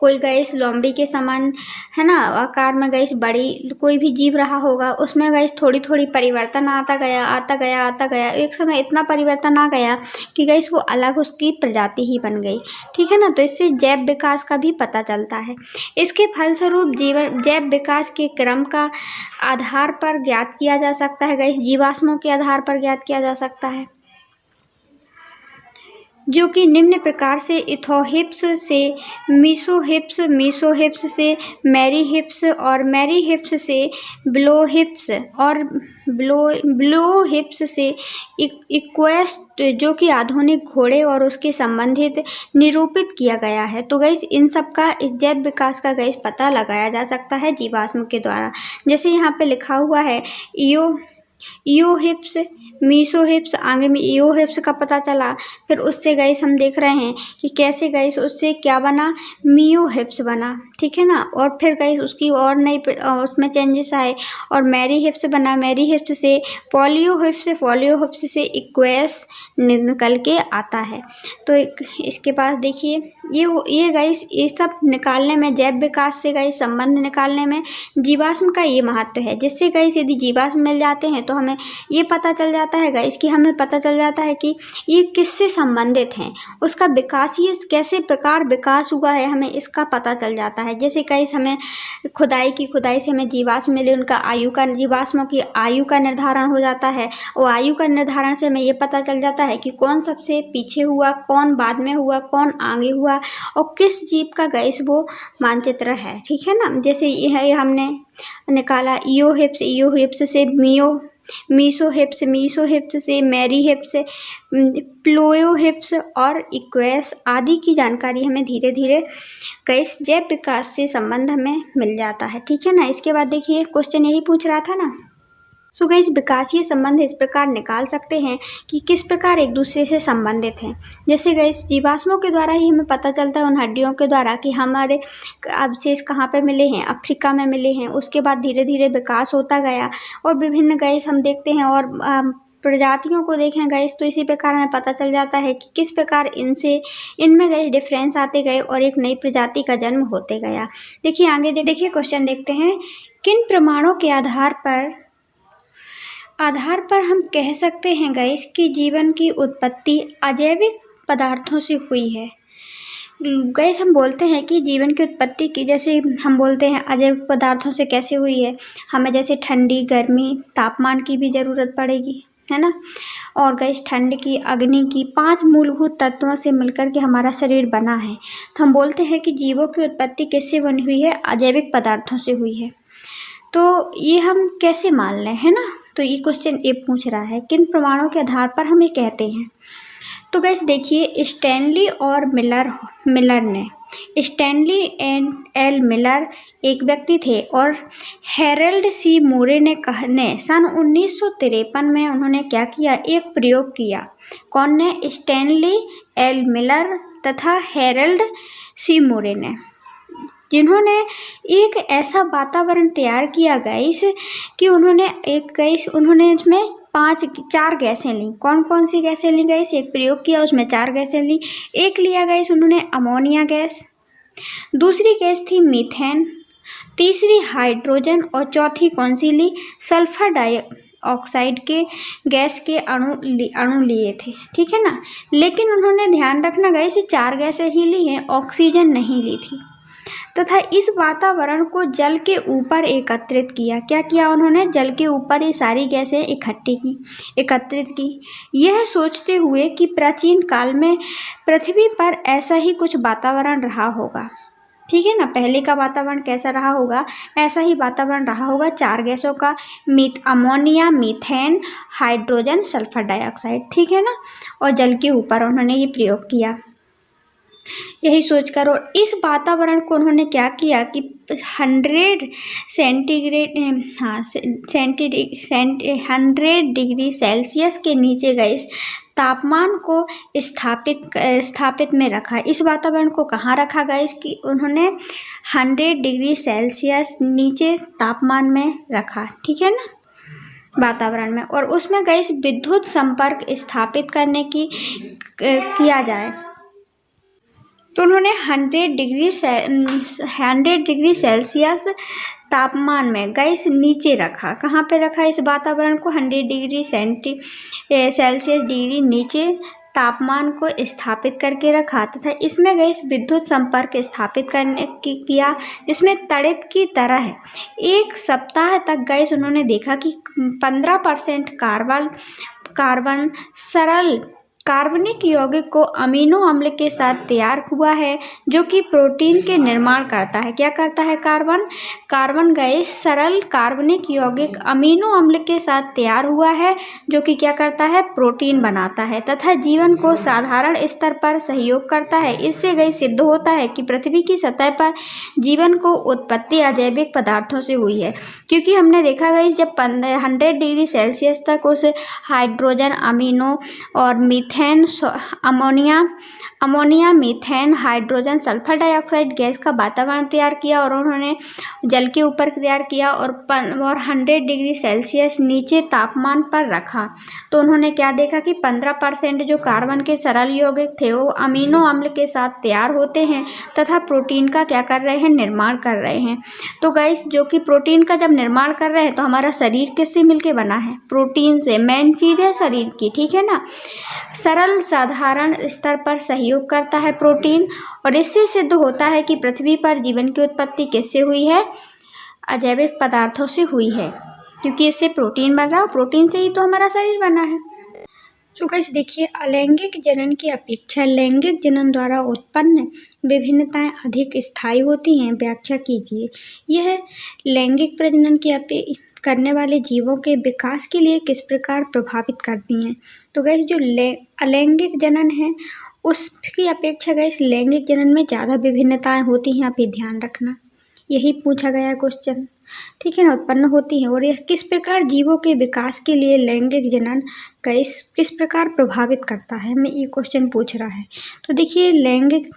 कोई गाइस लोमड़ी के समान है ना आकार में गाइस बड़ी कोई भी जीव रहा होगा, उसमें गाइस थोड़ी थोड़ी परिवर्तन आता गया। एक समय इतना परिवर्तन आ गया कि गाइस वो अलग उसकी प्रजाति ही बन गई, ठीक है ना। तो इससे जैव विकास का भी पता चलता है। इसके फलस्वरूप जैव विकास के क्रम का आधार पर ज्ञात किया जा सकता है, गाइस जीवाश्मों के आधार पर ज्ञात किया जा सकता है, जो कि निम्न प्रकार से इथोहिप्स से मीसोहिप्स, मीसोहिप्स से मैरीहिप्स और मैरीहिप्स से ब्लोहिप्स और ब्लोहिप्स से इक्वेस, जो कि आधुनिक घोड़े और उसके संबंधित निरूपित किया गया है। तो गाइस इन सब का इस जैव विकास का गाइस पता लगाया जा सकता है जीवाश्म के द्वारा। जैसे यहाँ पे लिखा हुआ है इओहिप्स, मीसोहिप्स, आगे में इओहिप्स का पता चला, फिर उससे गाइस हम देख रहे हैं कि कैसे गाइस उससे क्या बना, मियोहिप्स बना, ठीक है ना। और फिर गाइस उसकी और नई उसमें चेंजेस आए और मैरीहिप्स बना, मैरीहिप्स से पॉलियोहिप्स, पॉलियोहिप्स से इक्वेस निकल के आता है। तो इसके पास देखिए ये गाइस ये सब निकालने में, जैव विकास से गाइस संबंध निकालने में जीवाश्म का ये महत्व है। जिससे गाइस यदि जीवाश्म मिल जाते हैं तो हमें ये पता चल जाता है गाइस कि हमें पता चल जाता है कि ये किससे संबंधित हैं, उसका विकास, ये कैसे प्रकार विकास हुआ है, हमें इसका पता चल जाता है। जैसे गाइस हमें खुदाई से हमें जीवाश्म मिले, उनका जीवाश्मों की आयु का निर्धारण हो जाता है, और आयु का निर्धारण से हमें ये पता चल जाता है कि कौन सबसे पीछे हुआ, कौन बाद में हुआ, कौन आगे हुआ, और किस जीव का गाइस वो मानचित्र है, ठीक है ना। जैसे यह हमने निकाला इओहिप्स से मीसोहिप्स, मीसोहिप्स से मैरीहिप्स, प्लोयोहिप्स और इक्वेस आदि की जानकारी हमें धीरे धीरे गाइस जैव विकास से संबंध हमें मिल जाता है, ठीक है ना। इसके बाद देखिए क्वेश्चन यही पूछ रहा था ना। सो गाइस विकासीय संबंध इस प्रकार निकाल सकते हैं कि किस प्रकार एक दूसरे से संबंधित हैं। जैसे गाइस जीवाश्मों के द्वारा ही हमें पता चलता है, उन हड्डियों के द्वारा, कि हमारे अवशेष कहाँ पर मिले हैं, अफ्रीका में मिले हैं। उसके बाद धीरे धीरे विकास होता गया और विभिन्न गाइस हम देखते हैं और प्रजातियों को देखें गाइस तो इसी प्रकार हमें पता चल जाता है कि किस प्रकार इनमें गाइस डिफरेंस आते गए और एक नई प्रजाति का जन्म होते गया। देखिए आगे देखिए क्वेश्चन देखते हैं, किन प्रमाणों के आधार पर हम कह सकते हैं गाइस कि जीवन की उत्पत्ति अजैविक पदार्थों से हुई है। गाइस हम बोलते हैं कि जीवन की उत्पत्ति की, जैसे हम बोलते हैं अजैविक पदार्थों से कैसे हुई है, हमें जैसे ठंडी गर्मी तापमान की भी ज़रूरत पड़ेगी, है ना। और गाइस ठंड की, अग्नि की, 5 मूलभूत तत्वों से मिलकर के हमारा शरीर बना है। तो हम बोलते हैं कि जीवों की उत्पत्ति किससे बनी हुई है, अजैविक पदार्थों से हुई है। तो ये हम कैसे मान लें, है ना। तो ये क्वेश्चन ये पूछ रहा है किन प्रमाणों के आधार पर हम ये कहते हैं। तो गाइस देखिए स्टैनली और मिलर ने, स्टैनली एल मिलर एक व्यक्ति थे और हैरोल्ड सी मूरे ने सन 1953 में उन्होंने क्या किया, एक प्रयोग किया। कौन ने, स्टैनली एल मिलर तथा हैरोल्ड सी मूरे ने, जिन्होंने एक ऐसा वातावरण तैयार किया गाइस कि उन्होंने इसमें 4 गैसें ली। कौन कौन सी गैसें ली गाइस, एक प्रयोग किया उसमें 4 गैसें ली। एक लिया गाइस उन्होंने अमोनिया गैस, दूसरी गैस थी मीथेन, तीसरी हाइड्रोजन और चौथी कौन सी ली, सल्फर डाइऑक्साइड के गैस के अणु लिए थे, ठीक है ना। लेकिन उन्होंने ध्यान रखना गाइस 4 गैसें ही ली हैं, ऑक्सीजन नहीं ली थी तथा इस वातावरण को जल के ऊपर एकत्रित किया। क्या किया उन्होंने, जल के ऊपर ये सारी गैसें एकत्रित की, यह सोचते हुए कि प्राचीन काल में पृथ्वी पर ऐसा ही कुछ वातावरण रहा होगा, ठीक है ना। पहले का वातावरण कैसा रहा होगा, ऐसा ही वातावरण रहा होगा 4 गैसों का, ammonia, methane, hydrogen, sulphur dioxide, ठीक है ना। और जल के ऊपर उन्होंने ये प्रयोग किया यही सोचकर। और इस वातावरण को उन्होंने क्या किया कि 100 डिग्री सेल्सियस के नीचे गए तापमान को स्थापित में रखा। इस वातावरण को कहाँ रखा गाइस कि उन्होंने 100 डिग्री सेल्सियस नीचे तापमान में रखा, ठीक है ना, वातावरण में। और उसमें गाइस विद्युत संपर्क स्थापित करने की किया जाए तो उन्होंने 100 डिग्री सेल्सियस तापमान में गाइस नीचे रखा। कहाँ पे रखा इस वातावरण को, 100 डिग्री सेल्सियस डिग्री नीचे तापमान को स्थापित करके रखा तथा इसमें गाइस विद्युत संपर्क स्थापित करने की किया, जिसमें तड़ित की तरह है। 1 सप्ताह तक गाइस उन्होंने देखा कि 15% कार्बन सरल कार्बनिक यौगिक को अमीनो अम्ल के साथ तैयार हुआ है, जो कि प्रोटीन के निर्माण करता है। क्या करता है, कार्बन गैस सरल कार्बनिक यौगिक अमीनो अम्ल के साथ तैयार हुआ है, जो कि क्या करता है, प्रोटीन बनाता है तथा जीवन को साधारण स्तर पर सहयोग करता है। इससे गैस सिद्ध होता है कि पृथ्वी की सतह पर जीवन को उत्पत्ति अजैविक पदार्थों से हुई है, क्योंकि हमने देखा गैस जब 100 डिग्री सेल्सियस तक उस हाइड्रोजन, अमीनो और methane, ammonia, methane, hydrogen, sulphur dioxide gas का वातावरण तैयार किया और उन्होंने जल के ऊपर तैयार किया और 100 डिग्री सेल्सियस नीचे तापमान पर रखा। तो उन्होंने क्या देखा कि 15% जो कार्बन के सरल यौगिक थे वो अमीनो अम्ल के साथ तैयार होते हैं तथा प्रोटीन का क्या कर रहे हैं, निर्माण कर रहे हैं। तो गाइस जो कि प्रोटीन का जब निर्माण कर रहे हैं तो हमारा शरीर किससे मिलके बना है, प्रोटीन से। मेन चीज़ है शरीर की, ठीक है ना। सरल साधारण स्तर पर सहयोग करता है प्रोटीन, और इससे सिद्ध होता है कि पृथ्वी पर जीवन की उत्पत्ति किससे हुई है, अजैविक पदार्थों से हुई है, क्योंकि इससे प्रोटीन बन रहा है, प्रोटीन से ही तो हमारा शरीर बना है। तो गाइस देखिए अलैंगिक जनन की अपेक्षा लैंगिक जनन द्वारा उत्पन्न विभिन्नताएं अधिक स्थायी होती हैं, व्याख्या कीजिए। यह लैंगिक प्रजनन की करने वाले जीवों के विकास के लिए किस प्रकार प्रभावित करती हैं। तो गाइस जो अलैंगिक जनन है उसकी अपेक्षा गाइस लैंगिक जनन में ज़्यादा विभिन्नताएं होती हैं, आप ये ध्यान रखना। यही पूछा गया क्वेश्चन, ठीक है ना, उत्पन्न होती हैं। और यह किस प्रकार जीवों के विकास के लिए लैंगिक जनन किस प्रकार प्रभावित करता है, हमें ये क्वेश्चन पूछ रहा है। तो देखिए लैंगिक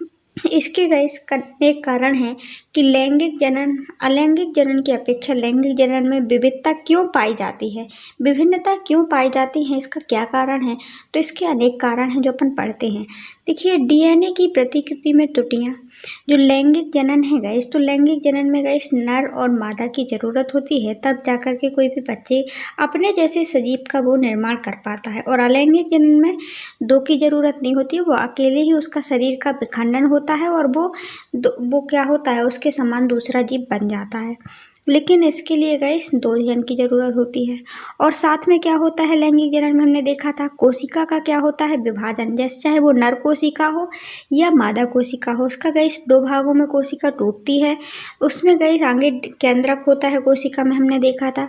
इसके गाइस एक कारण है कि लैंगिक जनन अलैंगिक जनन की अपेक्षा लैंगिक जनन में विविधता क्यों पाई जाती है, विभिन्नता क्यों पाई जाती है, इसका क्या कारण है। तो इसके अनेक कारण हैं जो अपन पढ़ते हैं। देखिए, डीएनए की प्रतिकृति में त्रुटियां। जो लैंगिक जनन है गाइस, तो लैंगिक जनन में गाइस नर और मादा की ज़रूरत होती है, तब जाकर के कोई भी बच्चे अपने जैसे सजीव का वो निर्माण कर पाता है। और अलैंगिक जनन में दो की ज़रूरत नहीं होती, वो अकेले ही उसका शरीर का विखंडन होता है और वो क्या होता है, उसके समान दूसरा जीव बन जाता है। लेकिन इसके लिए गाइस दो जन की ज़रूरत होती है। और साथ में क्या होता है, लैंगिक जनन में हमने देखा था कोशिका का क्या होता है, विभाजन। जैसे चाहे वो नर कोशिका हो या मादा कोशिका हो, उसका गाइस दो भागों में कोशिका टूटती है। उसमें गाइस आगे केंद्रक होता है कोशिका में, हमने देखा था।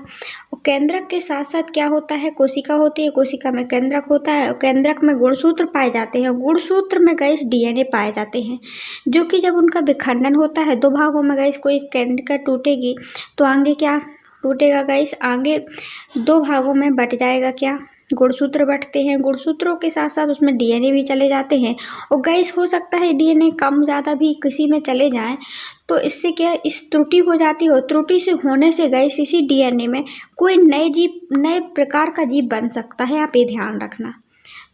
और केंद्रक के साथ साथ क्या होता है, कोशिका होती है, कोशिका में केंद्रक होता है और केंद्रक में गुणसूत्र पाए जाते हैं। गुणसूत्र में गाइस डीएनए पाए जाते हैं, जो कि जब उनका विखंडन होता है दो भागों में गाइस, कोई केंद्रिका टूटेगी तो आगे क्या टूटेगा गाइस, आगे दो भागों में बट जाएगा, क्या गुणसूत्र बटते हैं। गुणसूत्रों के साथ साथ उसमें डीएनए भी चले जाते हैं। और गाइस हो सकता है डीएनए कम ज़्यादा भी किसी में चले जाएं, तो इससे क्या इस त्रुटि हो जाती है। त्रुटि से होने से गाइस इसी डीएनए में कोई नए प्रकार का जीव बन सकता है, आप ये ध्यान रखना।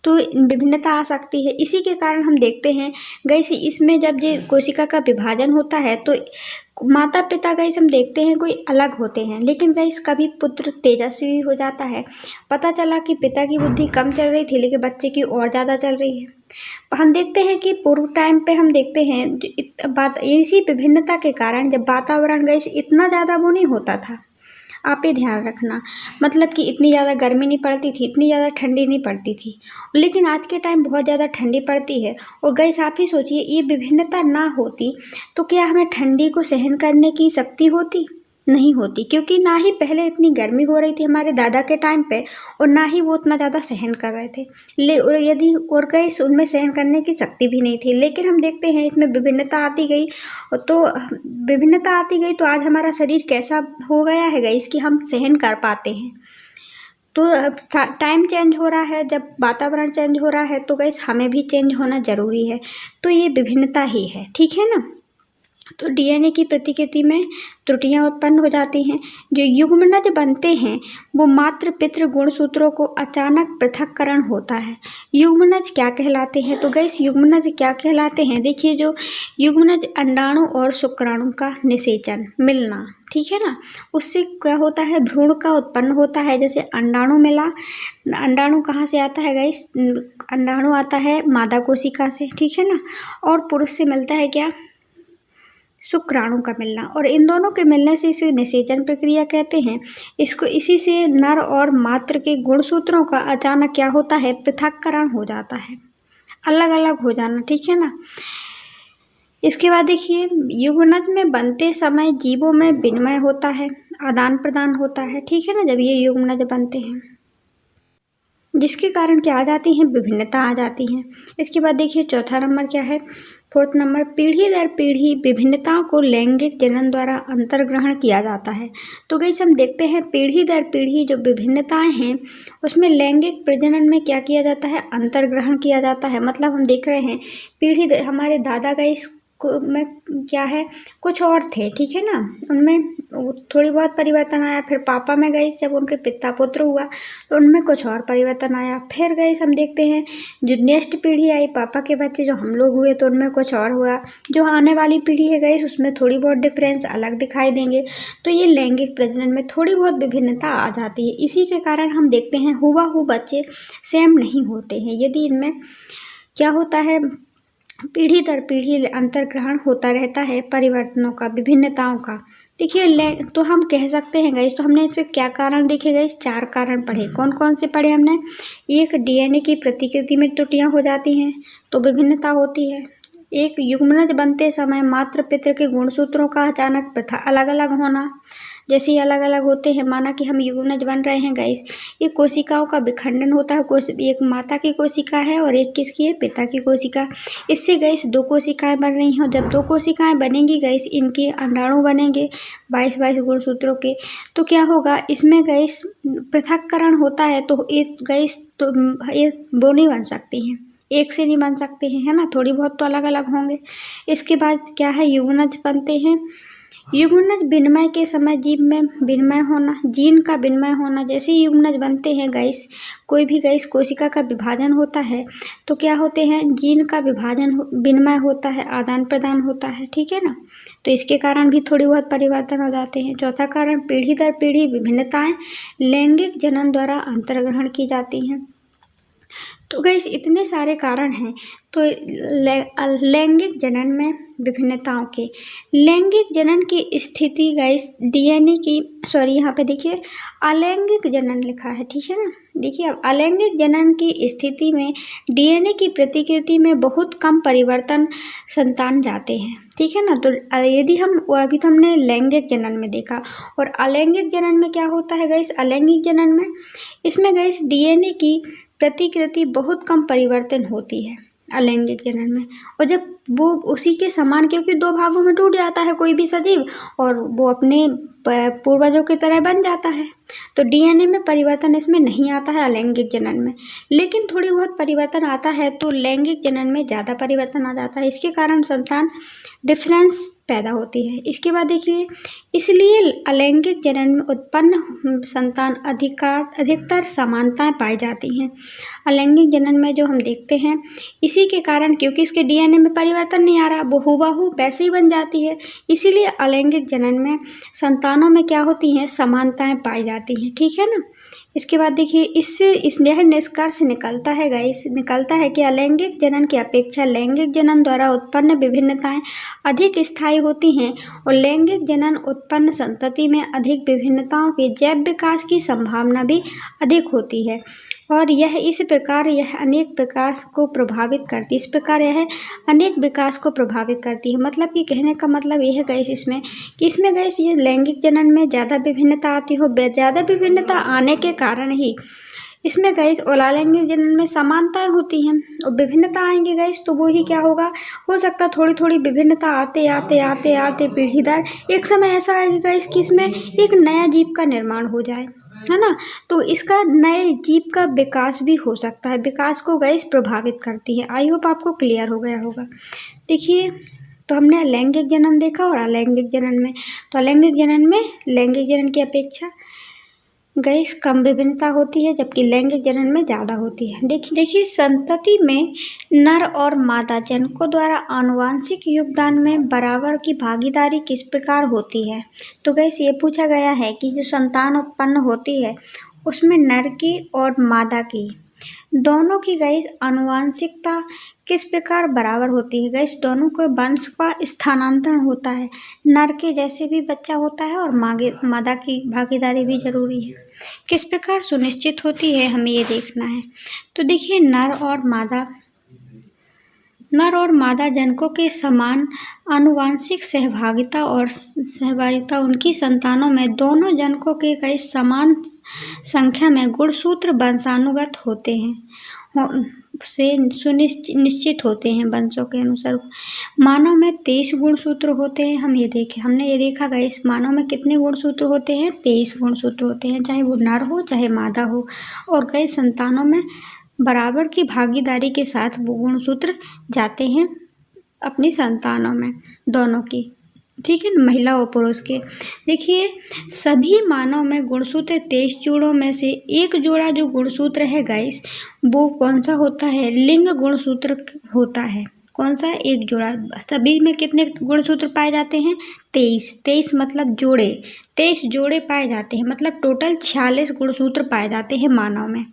तो विभिन्नता आ सकती है। इसी के कारण हम देखते हैं गाइस, इसमें जब ये कोशिका का विभाजन होता है तो माता पिता गाइस हम देखते हैं कोई अलग होते हैं, लेकिन गाइस कभी पुत्र तेजस्वी हो जाता है। पता चला कि पिता की बुद्धि कम चल रही थी लेकिन बच्चे की और ज़्यादा चल रही है। हम देखते हैं कि पूर्व टाइम पे हम देखते हैं इसी विभिन्नता के कारण जब वातावरण गाइस इतना ज़्यादा वो नहीं होता था, आप ये ध्यान रखना, मतलब कि इतनी ज़्यादा गर्मी नहीं पड़ती थी, इतनी ज़्यादा ठंडी नहीं पड़ती थी। लेकिन आज के टाइम बहुत ज़्यादा ठंडी पड़ती है। और गाइस आप ही सोचिए, ये विभिन्नता ना होती तो क्या हमें ठंडी को सहन करने की शक्ति होती? नहीं होती, क्योंकि ना ही पहले इतनी गर्मी हो रही थी हमारे दादा के टाइम पे और ना ही वो उतना ज़्यादा सहन कर रहे थे। यदि और गाइस उनमें सहन करने की शक्ति भी नहीं थी। लेकिन हम देखते हैं इसमें विभिन्नता आती गई, तो आज हमारा शरीर कैसा हो गया है गाइस कि हम सहन कर पाते हैं। तो टाइम चेंज हो रहा है, जब वातावरण चेंज हो रहा है तो गाइस हमें भी चेंज होना ज़रूरी है। तो ये विभिन्नता ही है, ठीक है ना। तो डीएनए की प्रतिकृति में त्रुटियां उत्पन्न हो जाती हैं। जो युग्मनज बनते हैं वो मात्र पितृ गुणसूत्रों को अचानक पृथक्करण होता है। युग्मनज क्या कहलाते हैं, तो गाइस युग्मनज क्या कहलाते हैं, देखिए जो युग्मनज अंडाणु और शुक्राणु का निषेचन मिलना, ठीक है ना, उससे क्या होता है, भ्रूण का उत्पन्न होता है। जैसे अंडाणु मिला, अंडाणु कहाँ से आता है गाइस, अंडाणु आता है मादा कोशिका से, ठीक है ना, और पुरुष से मिलता है क्या, शुक्राणु का मिलना। और इन दोनों के मिलने से इसे निषेचन प्रक्रिया कहते हैं। इसको इसी से नर और मात्र के गुणसूत्रों का अचानक क्या होता है, पृथक्करण हो जाता है, अलग अलग हो जाना, ठीक है ना। इसके बाद देखिए, युग्मनज में बनते समय जीवों में विनिमय होता है, आदान प्रदान होता है, ठीक है ना, जब ये युग्मनज बनते हैं, जिसके कारण क्या आ जाती हैं, विभिन्नता आ जाती हैं। इसके बाद देखिए चौथा नंबर क्या है, फोर्थ नंबर, पीढ़ी दर पीढ़ी विभिन्नताओं को लैंगिक जनन द्वारा अंतर्ग्रहण किया जाता है। तो गाइस हम देखते हैं पीढ़ी दर पीढ़ी जो विभिन्नताएं हैं उसमें लैंगिक प्रजनन में क्या किया जाता है, अंतर्ग्रहण किया जाता है। मतलब हम देख रहे हैं पीढ़ी हमारे दादा गाइस में क्या है, कुछ और थे, ठीक है ना, उनमें थोड़ी बहुत परिवर्तन आया। फिर पापा में गई, जब उनके पिता पुत्र हुआ तो उनमें कुछ और परिवर्तन आया। फिर गई हम देखते हैं जो नेक्स्ट पीढ़ी आई, पापा के बच्चे जो हम लोग हुए तो उनमें कुछ और हुआ। जो आने वाली पीढ़ी है गई उसमें थोड़ी बहुत डिफरेंस अलग दिखाई देंगे। तो ये लैंगिक प्रजनन में थोड़ी बहुत विभिन्नता आ जाती है। इसी के कारण हम देखते हैं हुबहू बच्चे सेम नहीं होते हैं। यदि इनमें क्या होता है, पीढ़ी दर पीढ़ी अंतर्ग्रहण होता रहता है परिवर्तनों का, विभिन्नताओं का। देखिए तो हम कह सकते हैं गाइस, तो हमने इस पर क्या कारण देखे गाइस, 4 कारण पढ़े। कौन कौन से पढ़े हमने, एक डीएनए की प्रतिकृति में त्रुटियां हो जाती हैं तो विभिन्नता होती है। एक युग्मनज बनते समय मात्र पितृ के गुणसूत्रों का अचानक प्रथा अलग अलग होना, जैसे ही अलग अलग होते हैं, माना कि हम युग्मनज बन रहे हैं गाइस, ये कोशिकाओं का विखंडन होता है। एक माता की कोशिका है और एक किसकी है, पिता की कोशिका। इससे गाइस 2 कोशिकाएं बन रही हैं। जब 2 कोशिकाएं बनेंगी गाइस, इनके अंडाणु बनेंगे 22 गुणसूत्रों के। तो क्या होगा, इसमें गाइस पृथक्करण होता है तो एक गाइस तो ये वो नहीं बन सकती हैं, एक से नहीं बन सकते हैं, है ना, थोड़ी बहुत तो अलग अलग होंगे। इसके बाद क्या है, युग्मनज बनते हैं। युग्मनज विनिमय के समय जीव में विनिमय होना, जीन का विनिमय होना। जैसे ही युग्मनज बनते हैं गाइस, कोई भी गाइस कोशिका का विभाजन होता है तो क्या होते हैं, जीन का विनिमय होता है, आदान प्रदान होता है, ठीक है ना। तो इसके कारण भी थोड़ी बहुत परिवर्तन हो जाते हैं। चौथा कारण, पीढ़ी दर पीढ़ी विभिन्नताएं लैंगिक जनन द्वारा अंतर्ग्रहण की जाती हैं। तो गाइस इतने सारे कारण हैं। तो लैंगिक जनन में विभिन्नताओं के, लैंगिक जनन की स्थिति गाइस डीएनए की, सॉरी यहाँ पे देखिए अलैंगिक जनन लिखा है, ठीक है ना। देखिए अब अलैंगिक जनन की स्थिति में डीएनए की प्रतिकृति में बहुत कम परिवर्तन संतान जाते हैं, ठीक है ना। तो यदि हम, अभी तो हमने लैंगिक जनन में देखा, और अलैंगिक जनन में क्या होता है गाइस, अलैंगिक जनन में इसमें गाइस डीएनए की प्रतिकृति बहुत कम परिवर्तन होती है अलैंगिक जनन में। और जब वो उसी के समान, क्योंकि दो भागों में टूट जाता है कोई भी सजीव और वो अपने पूर्वजों की तरह बन जाता है, तो डीएनए में परिवर्तन इसमें नहीं आता है अलैंगिक जनन में। लेकिन थोड़ी बहुत परिवर्तन आता है तो लैंगिक जनन में ज़्यादा परिवर्तन आ जाता है। इसके कारण संतान डिफरेंस पैदा होती है। इसके बाद देखिए, इसलिए अलैंगिक जनन में उत्पन्न संतान अधिकतर समानताएं पाई जाती हैं। अलैंगिक जनन में जो हम देखते हैं, इसी के कारण, क्योंकि इसके डीएनए में परिवर्तन नहीं आ रहा, वो हूबहू वैसे ही बन जाती है, इसीलिए अलैंगिक जनन में संतानों में क्या होती हैं, समानताएं पाई जाती हैं, ठीक है ना। इसके बाद देखिए, इससे यह निष्कर्ष निकलता है गाइस, निकलता है कि अलैंगिक जनन की अपेक्षा लैंगिक जनन द्वारा उत्पन्न विभिन्नताएं अधिक स्थायी होती हैं और लैंगिक जनन उत्पन्न संतति में अधिक विभिन्नताओं के जैव विकास की संभावना भी अधिक होती है। और यह इस प्रकार यह अनेक विकास को प्रभावित करती है, इस प्रकार यह अनेक विकास को प्रभावित करती है। मतलब कि कहने का मतलब यह है गाइस इसमें कि इसमें गाइस ये लैंगिक जनन में ज़्यादा विभिन्नता आती हो, ज़्यादा विभिन्नता आने के कारण ही इसमें गाइस अलैंगिक जनन में समानताएं होती हैं और विभिन्नता आएंगे गाइस, तो वो ही क्या होगा, हो सकता है थोड़ी थोड़ी विभिन्नता आते आते आते आते पीढ़ी दर एक समय ऐसा आएगा गाइस कि इसमें एक नया जीव का निर्माण हो जाए, है ना। तो इसका नए जीव का विकास भी हो सकता है, विकास को गाइस प्रभावित करती है। आई होप आपको क्लियर हो गया होगा। देखिए, तो हमने लैंगिक जनन देखा और अलैंगिक जनन में, तो अलैंगिक जनन में लैंगिक जनन की अपेक्षा गाइस कम विभिन्नता होती है, जबकि लैंगिक जनन में ज़्यादा होती है। देखिए संतति में नर और मादा जनकों द्वारा आनुवांशिक योगदान में बराबर की भागीदारी किस प्रकार होती है। तो गाइस ये पूछा गया है कि जो संतान उत्पन्न होती है उसमें नर की और मादा की दोनों की गाइस आनुवांशिकता किस प्रकार बराबर होती है। गाइस दोनों को वंश का स्थानांतरण होता है, नर के जैसे भी बच्चा होता है और मादा की भागीदारी भी जरूरी है। किस प्रकार सुनिश्चित होती है हमें ये देखना है। तो देखिए, नर और मादा जनकों के समान आनुवांशिक सहभागिता उनकी संतानों में दोनों जनकों के कई समान संख्या में गुणसूत्र वंशानुगत होते हैं से निश्चित होते हैं। वंशों के अनुसार मानव में 23 गुणसूत्र होते हैं। हमने ये देखा गाइस, मानव में कितने गुणसूत्र होते हैं, 23 गुणसूत्र होते हैं, चाहे वो नर हो चाहे मादा हो। और कई संतानों में बराबर की भागीदारी के साथ वो गुणसूत्र जाते हैं अपनी संतानों में, दोनों की, ठीक है, महिला और पुरुष के। देखिए, सभी मानव में गुणसूत्र 23 जोड़ों में से एक जोड़ा जो गुणसूत्र है गाइस, वो कौन सा होता है, लिंग गुणसूत्र होता है। कौन सा, एक जोड़ा। सभी में कितने गुणसूत्र पाए जाते हैं, 23 मतलब जोड़े, 23 जोड़े पाए जाते हैं, मतलब टोटल 46 गुणसूत्र पाए जाते हैं मानव में।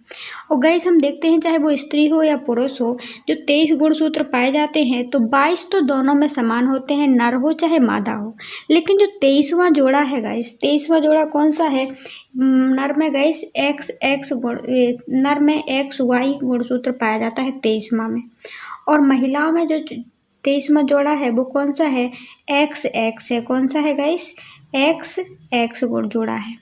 और गाइस हम देखते हैं चाहे वो स्त्री हो या पुरुष हो, जो 23 गुणसूत्र पाए जाते हैं तो 22 तो दोनों में समान होते हैं, नर हो चाहे मादा हो। लेकिन जो 23वां जोड़ा है गाइस, 23वां जोड़ा कौन सा है, नर में गाइस नर में XY गुणसूत्र पाया जाता है 23वां में, और महिलाओं में जो 23वां जोड़ा है वो कौन सा है, XX है। कौन सा है गाइस, XX गुण जोड़ा है।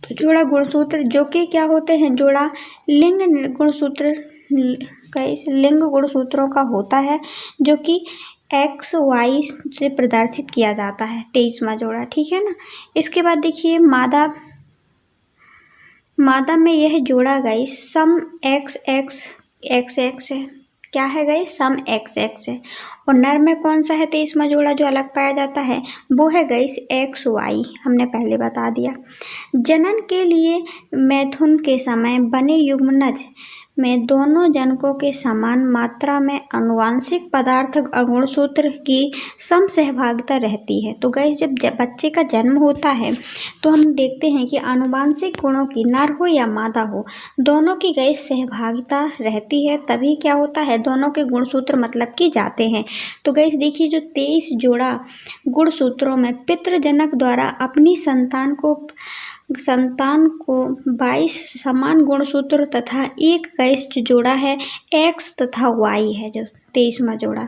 तो जोड़ा गुणसूत्र जो कि क्या होते हैं, जोड़ा लिंग गुणसूत्र गाइस लिंग गुणसूत्रों का होता है, जो कि XY से प्रदर्शित किया जाता है 23वां जोड़ा, ठीक है ना। इसके बाद देखिए, मादा में यह जोड़ा गाइस सम XX XX है। क्या है गाइस, सम XX है। और नर में कौन सा है 23वां जोड़ा जो अलग पाया जाता है, वो है गाइस XY, हमने पहले बता दिया। जनन के लिए मैथुन के समय बने युग्मनज में दोनों जनकों के समान मात्रा में आनुवांशिक पदार्थ गुणसूत्र की सम सहभागिता रहती है। तो गाइस जब बच्चे का जन्म होता है तो हम देखते हैं कि आनुवांशिक गुणों की, नर हो या मादा हो, दोनों की गाइस सहभागिता रहती है, तभी क्या होता है, दोनों के गुणसूत्र मतलब कि जाते हैं। तो गाइस देखिए, जो 23 जोड़ा गुणसूत्रों में पितृजनक द्वारा अपनी संतान को 22 समान गुणसूत्र तथा एक गाइस जोड़ा है X तथा Y है, जो 23वां जोड़ा,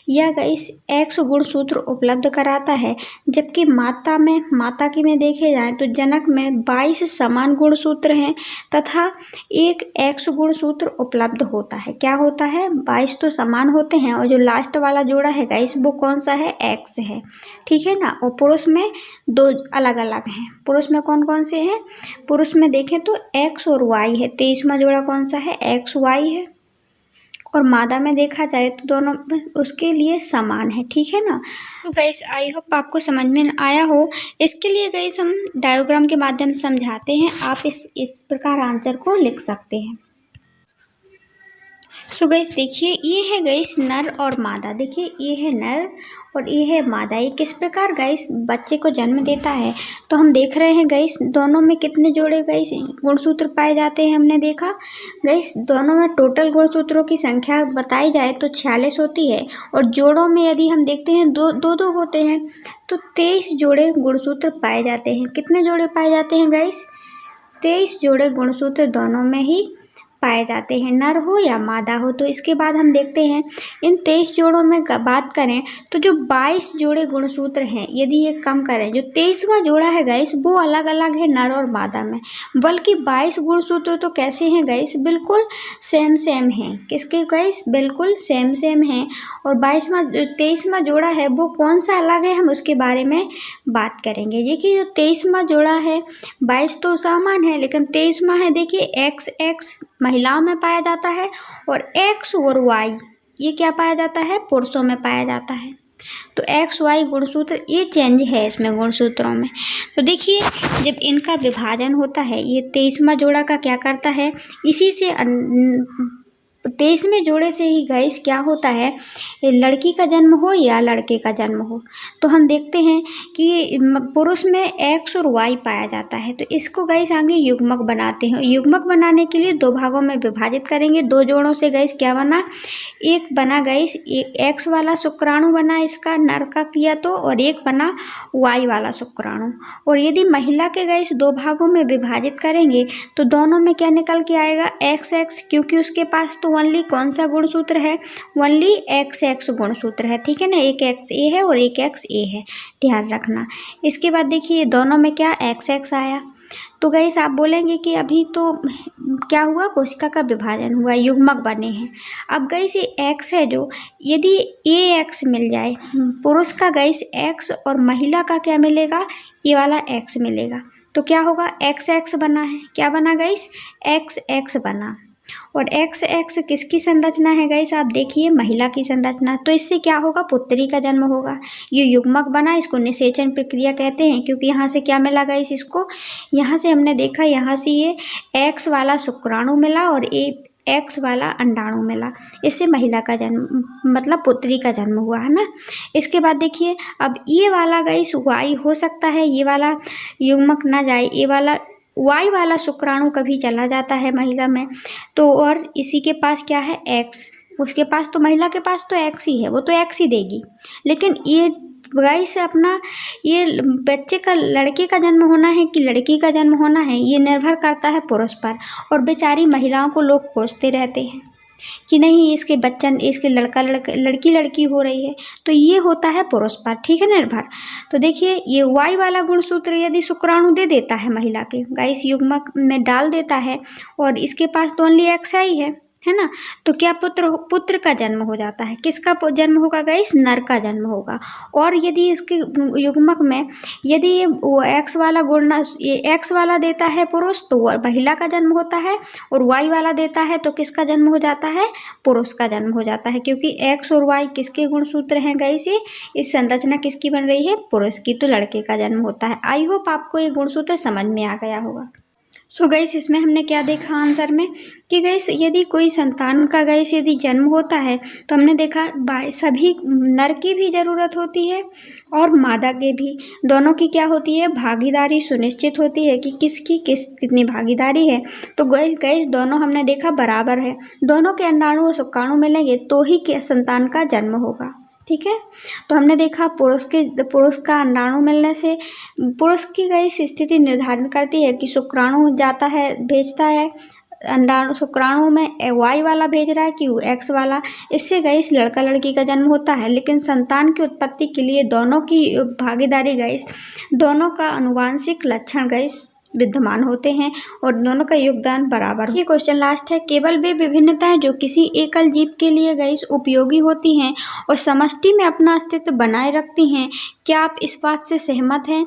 यह गाइस X गुणसूत्र उपलब्ध कराता है, जबकि माता की में देखे जाए तो जनक में 22 समान गुणसूत्र हैं तथा एक X गुणसूत्र उपलब्ध होता है। क्या होता है, 22 तो समान होते हैं और जो लास्ट वाला जोड़ा है गाइस वो कौन सा है, X है, ठीक है ना। और पुरुष में 2 अलग अलग हैं। पुरुष में कौन कौन से हैं, पुरुष में देखें तो X और Y है, 23वां जोड़ा कौन सा है, XY है। और मादा में देखा जाए तो दोनों उसके लिए समान है, ठीक है ना। तो गाइस आई होप आपको समझ में आया हो। इसके लिए गाइस हम डायग्राम के माध्यम से समझाते हैं, आप इस प्रकार आंसर को लिख सकते हैं। सो गाइस देखिए, ये है गाइस नर और मादा, देखिए ये है नर और ये है मादा। ये किस प्रकार गाइस बच्चे को जन्म देता है, तो हम देख रहे हैं गाइस दोनों में कितने जोड़े गाइस गुणसूत्र पाए जाते हैं। हमने देखा गाइस दोनों में टोटल गुणसूत्रों की संख्या बताई जाए तो 46 होती है, और जोड़ों में यदि हम देखते हैं दो होते हैं, तो 23 जोड़े गुणसूत्र पाए जाते हैं। कितने जोड़े पाए जाते हैं गाइस, 23 जोड़े गुणसूत्र दोनों में ही पाए जाते हैं, नर हो या मादा हो। तो इसके बाद हम देखते हैं इन 23 जोड़ों में बात करें तो जो 22 जोड़े गुणसूत्र हैं, यदि ये कम करें, जो 23वां जोड़ा है गाइस वो अलग अलग है नर और मादा में, बल्कि 22 गुणसूत्र तो कैसे हैं गाइस, बिल्कुल सेम हैं। किसके गाइस, बिल्कुल सेम हैं। और 23वां जोड़ा है वो कौन सा अलग है, हम उसके बारे में बात करेंगे। देखिए जो 23वां जोड़ा है, 22 तो समान है, लेकिन 23वां है देखिए XX महिलाओं में पाया जाता है, और X और Y ये क्या पाया जाता है, पुरुषों में पाया जाता है। तो XY गुणसूत्र ये चेंज है इसमें गुणसूत्रों में। तो देखिए जब इनका विभाजन होता है, ये 23वां जोड़ा का क्या करता है, इसी से 23वें जोड़े से ही गाइस क्या होता है, लड़की का जन्म हो या लड़के का जन्म हो, तो हम देखते हैं कि पुरुष में X और Y पाया जाता है। तो इसको गाइस आगे युग्मक बनाते हैं। युग्मक बनाने के लिए 2 भागों में विभाजित करेंगे। 2 जोड़ों से गाइस क्या बना, एक बना गाइस X वाला शुक्राणु बना इसका नर का किया तो, और एक बना Y वाला शुक्राणु। और यदि महिला के गाइस 2 भागों में विभाजित करेंगे तो दोनों में क्या निकल के आएगा, XX, क्योंकि उसके पास तो ओनली कौन सा गुणसूत्र है, ओनली XX गुणसूत्र है, ठीक है ना। एक XA है और एक XA है, ध्यान रखना। इसके बाद देखिए दोनों में क्या XX आया। तो गाइस आप बोलेंगे कि अभी तो क्या हुआ, कोशिका का विभाजन हुआ, युग्मक बने हैं। अब गाइस ये X है, जो यदि AX मिल जाए, पुरुष का गाइस X और महिला का क्या मिलेगा, ये वाला X मिलेगा, तो क्या होगा, XX बना है। क्या बना गाइस, XX बना। और XX किसकी संरचना है गाइस, आप देखिए महिला की संरचना। तो इससे क्या होगा, पुत्री का जन्म होगा। ये युग्मक बना, इसको निषेचन प्रक्रिया कहते हैं, क्योंकि यहाँ से क्या मिला गाइस, इसको यहाँ से हमने देखा, यहाँ से ये X वाला शुक्राणु मिला और X वाला अंडाणु मिला, इससे महिला का जन्म मतलब पुत्री का जन्म हुआ है ना। इसके बाद देखिए अब ये वाला गाइस Y हो सकता है, ये वाला युग्मक ना जाए, ये वाला Y वाला शुक्राणु कभी चला जाता है महिला में, तो और इसी के पास क्या है X, उसके पास तो महिला के पास तो X ही है, वो तो X ही देगी। लेकिन ये गाइस अपना ये बच्चे का लड़के का जन्म होना है कि लड़की का जन्म होना है, ये निर्भर करता है पुरुष पर। और बेचारी महिलाओं को लोग कोसते रहते हैं कि नहीं इसके बच्चन, इसके लड़की हो रही है, तो ये होता है पुरुष पर, ठीक है निर्भर। तो देखिए ये Y वाला गुणसूत्र यदि शुक्राणु दे देता है महिला के गाइस युग्मक में डाल देता है, और इसके पास तो ओनली XI है, है ना। तो क्या पुत्र का जन्म हो जाता है, किसका जन्म होगा गाइस, नर का जन्म होगा। और यदि इसके युग्मक में यदि ये वो एक्स वाला गुण ये एक्स वाला देता है पुरुष तो वो महिला का जन्म होता है, और वाई वाला देता है तो किसका जन्म हो जाता है, पुरुष का जन्म हो जाता है, क्योंकि एक्स और वाई किसके गुणसूत्र हैं गाइस, ये इस संरचना किसकी बन रही है, पुरुष की, तो लड़के का जन्म होता है। आई होप आपको ये गुणसूत्र समझ में आ गया होगा। सो गाइस इसमें हमने क्या देखा आंसर में कि गाइस यदि कोई संतान का गाइस यदि जन्म होता है तो हमने देखा सभी नर की भी ज़रूरत होती है और मादा के भी, दोनों की क्या होती है, भागीदारी सुनिश्चित होती है कि किसकी कितनी भागीदारी है। तो गाइस दोनों हमने देखा बराबर है, दोनों के अंडाणु और शुक्राणु मिलेंगे तो ही के संतान का जन्म होगा। ठीक है, तो हमने देखा पुरुष का अंडाणु मिलने से पुरुष की गाइस स्थिति निर्धारित करती है कि शुक्राणु जाता है, भेजता है अंडाणु, शुक्राणु में वाई वाला भेज रहा है कि एक्स वाला, इससे गाइस लड़का लड़की का जन्म होता है। लेकिन संतान की उत्पत्ति के लिए दोनों की भागीदारी गाइस, दोनों का आनुवांशिक लक्षण गाइस विद्यमान होते हैं और दोनों का योगदान बराबर। ये क्वेश्चन लास्ट है, केवल वे विभिन्नताएं जो किसी एकल जीव के लिए गाइस उपयोगी होती हैं और समष्टि में अपना अस्तित्व बनाए रखती हैं, क्या आप इस बात से सहमत हैं,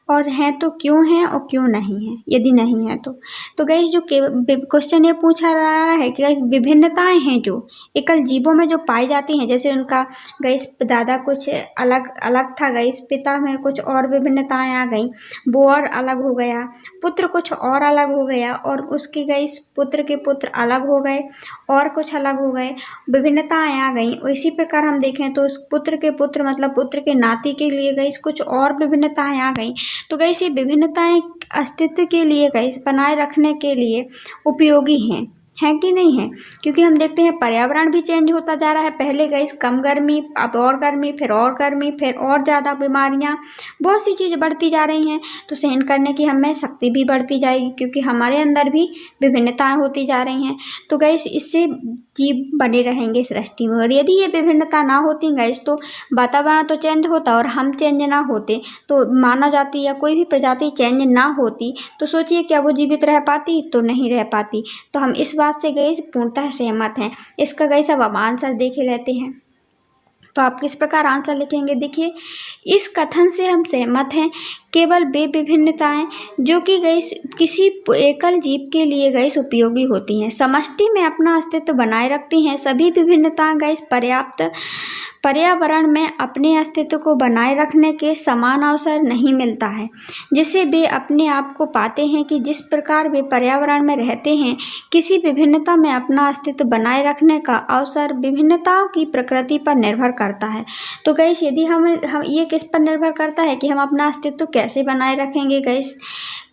और हैं तो क्यों हैं और क्यों नहीं हैं, यदि नहीं है तो गाइस जो क्वेश्चन ये पूछा रहा है कि गाइस विभिन्नताएं हैं जो एकल जीवों में जो पाई जाती हैं, जैसे उनका गाइस दादा कुछ अलग अलग था गाइस, पिता में कुछ और विभिन्नताएं आ गई, वो और अलग हो गया, पुत्र कुछ और अलग हो गया, और उसके गाइस पुत्र के पुत्र अलग हो गए और कुछ अलग हो गए, विभिन्नताएं आ गई। इसी प्रकार हम देखें तो उस पुत्र के पुत्र मतलब पुत्र के नाती के लिए गाइस कुछ और विभिन्नताएं आ गई। तो गाइस ये विभिन्नताएं अस्तित्व के लिए गाइस बनाए रखने के लिए उपयोगी हैं कि नहीं है, क्योंकि हम देखते हैं पर्यावरण भी चेंज होता जा रहा है। पहले गाइस कम गर्मी, अब और गर्मी, फिर और गर्मी, फिर और ज़्यादा बीमारियां, बहुत सी चीज़ें बढ़ती जा रही हैं, तो सहन करने की हमें शक्ति भी बढ़ती जाएगी क्योंकि हमारे अंदर भी विभिन्नताएं होती जा रही हैं। तो गाइस इससे जीव बने रहेंगे सृष्टि में, और यदि ये विभिन्नता ना होती गाइस तो वातावरण तो चेंज होता और हम चेंज ना होते, तो मानव जाति या कोई भी प्रजाति चेंज ना होती तो सोचिए क्या वो जीवित रह पाती, तो नहीं रह पाती। तो हम इस बात से गाइस पूर्णतः सहमत हैं। इसका गाइस अब हम आंसर देख लेते हैं। तो आप किस प्रकार आंसर लिखेंगे, देखिए इस कथन से हम सहमत हैं, केवल वे विभिन्नताएं जो कि गाइस किसी एकल जीव के लिए गाइस उपयोगी होती हैं, समष्टि में अपना अस्तित्व बनाए रखती हैं, सभी विभिन्नताएं गाइस पर्याप्त पर्यावरण में अपने अस्तित्व को बनाए रखने के समान अवसर नहीं मिलता है, जिससे वे अपने आप को पाते हैं कि जिस प्रकार वे पर्यावरण में रहते हैं, किसी विभिन्नता में अपना अस्तित्व बनाए रखने का अवसर विभिन्नताओं की प्रकृति पर निर्भर करता है। तो गाइस यदि हम ये किस पर निर्भर करता है कि हम अपना अस्तित्व कैसे बनाए रखेंगे गाइस,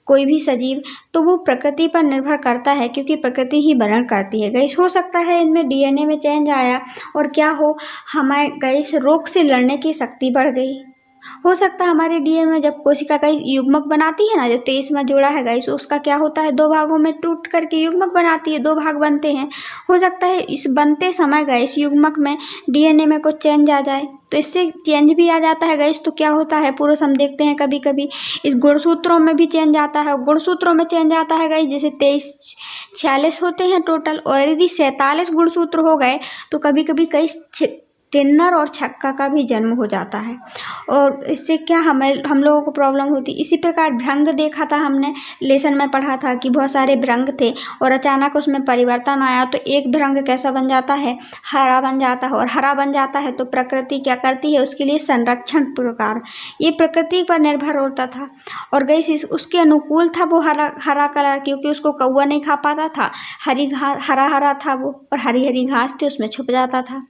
कोई भी सजीव, तो वो प्रकृति पर निर्भर करता है क्योंकि प्रकृति ही वर्णन करती है गाइस। हो सकता है इनमें डीएनए में चेंज आया और क्या हो, हमें गाइस रोग से लड़ने की शक्ति बढ़ गई। हो सकता है हमारे डीएनए में जब कोशिका का युग्मक बनाती है ना, जो 23वां जोड़ा है गाइस, उसका क्या होता है, 2 भागों में टूट करके युग्मक बनाती है, 2 भाग बनते हैं। हो सकता है इस बनते समय गाइस युग्मक में डीएनए में कुछ चेंज आ जाए, तो इससे चेंज भी आ जाता है गाइस। तो क्या होता है पुरुष, हम देखते हैं कभी कभी इस गुणसूत्रों में भी चेंज आता है, गुणसूत्रों में चेंज आता है गाइस, जैसे 46 होते हैं टोटल, और यदि 47 गुणसूत्र हो गए तो कभी कभी कई किन्नर और छक्का का भी जन्म हो जाता है, और इससे क्या हम लोगों को प्रॉब्लम होती। इसी प्रकार भ्रंग देखा था हमने, लेसन में पढ़ा था कि बहुत सारे भ्रंग थे और अचानक उसमें परिवर्तन आया, तो एक भ्रंग कैसा बन जाता है, हरा बन जाता है, और हरा बन जाता है तो प्रकृति क्या करती है, उसके लिए संरक्षण प्रकार, ये प्रकृति पर निर्भर होता था। और गाइस उसके अनुकूल था वो हरा कलर, क्योंकि उसको कौवा नहीं खा पाता था, हरी घास हरा था वो, और हरी हरी घास थी उसमें छुप जाता था,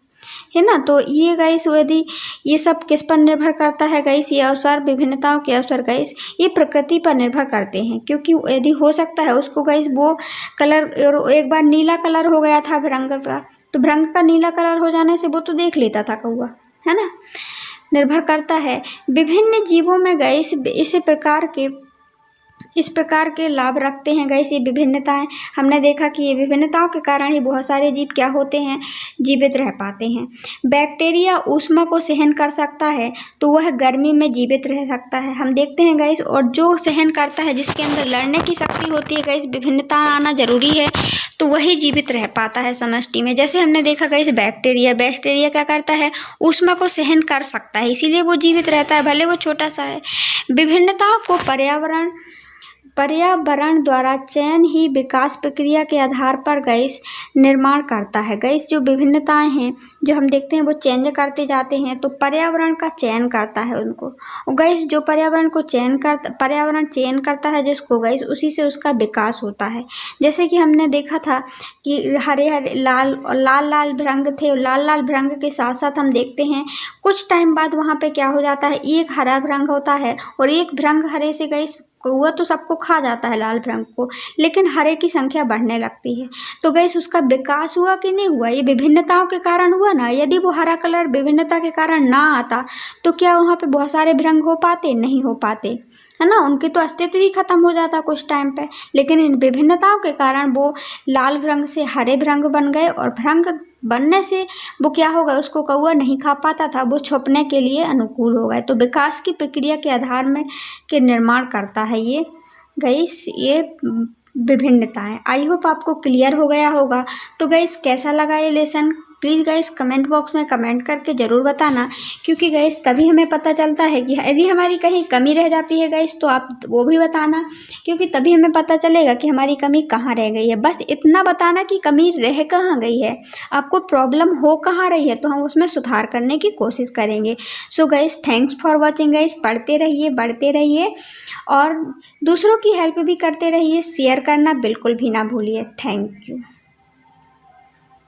है ना। तो ये गाइस यदि ये सब किस पर निर्भर करता है गाइस, ये अवसर, विभिन्नताओं के अवसर गाइस ये प्रकृति पर निर्भर करते हैं, क्योंकि यदि हो सकता है उसको गाइस वो कलर, एक बार नीला कलर हो गया था भ्रंग का, तो भ्रंग का नीला कलर हो जाने से वो तो देख लेता था कौवा, है ना। निर्भर करता है विभिन्न जीवों में गाइस इसी प्रकार के इस प्रकार के लाभ रखते हैं गाइस ये विभिन्नताएं। हमने देखा कि ये विभिन्नताओं के कारण ही बहुत सारे जीव क्या होते हैं, जीवित रह पाते हैं। बैक्टीरिया ऊष्मा को सहन कर सकता है तो वह गर्मी में जीवित रह सकता है, हम देखते हैं गाइस। और जो सहन करता है, जिसके अंदर लड़ने की शक्ति होती है गाइस, विभिन्नता आना जरूरी है, तो वही जीवित रह पाता है समष्टि में। जैसे हमने देखा गाइस बैक्टीरिया क्या करता है, ऊष्मा को सहन कर सकता है, इसीलिए वो जीवित रहता है, भले वो छोटा सा है। विभिन्नताओं को पर्यावरण द्वारा चयन ही विकास प्रक्रिया के आधार पर गैस निर्माण करता है। गैस जो विभिन्नताएं हैं जो हम देखते हैं वो चेंज करते जाते हैं, तो पर्यावरण का चयन करता है उनको। और गैस जो पर्यावरण चयन करता है जिसको गैस, उसी से उसका विकास होता है। जैसे कि हमने देखा था कि हरे हरे लाल भ्रंग थे, लाल भ्रंग के साथ साथ हम देखते हैं कुछ टाइम बाद वहाँ पे क्या हो जाता है, एक हरा भ्रंग होता है और एक भ्रंग हरे से गैस कौवा तो सबको खा जाता है लाल भ्रंग को, लेकिन हरे की संख्या बढ़ने लगती है। तो गैस उसका विकास हुआ कि नहीं हुआ, ये विभिन्नताओं के कारण हुआ ना। यदि वो हरा कलर विभिन्नता के कारण ना आता तो क्या वहाँ पे बहुत सारे भ्रंग हो पाते, नहीं हो पाते, है ना, उनके तो अस्तित्व ही खत्म हो जाता कुछ टाइम पे। लेकिन इन विभिन्नताओं के कारण वो लाल भ्रंग से हरे भ्रंग बन गए, और भ्रंग बनने से वो क्या हो गया, उसको कौवा नहीं खा पाता था, वो छुपने के लिए अनुकूल हो गए। तो विकास की प्रक्रिया के आधार में के निर्माण करता है ये गैस, ये विभिन्नताएं। आई होप आपको क्लियर हो गया होगा। तो गैस कैसा लगा ये lesson, please guys comment box में कमेंट करके ज़रूर बताना, क्योंकि गाइस तभी हमें पता चलता है कि यदि हमारी कहीं कमी रह जाती है गाइस तो आप वो भी बताना, क्योंकि तभी हमें पता चलेगा कि हमारी कमी कहाँ रह गई है। बस इतना बताना कि कमी रह कहाँ गई है, आपको प्रॉब्लम हो कहाँ रही है, तो हम उसमें सुधार करने की कोशिश करेंगे। So guys thanks for watching guys, पढ़ते रहिए, बढ़ते रहिए और दूसरों की हेल्प भी करते रहिए, शेयर करना बिल्कुल भी ना भूलिए। Thank you.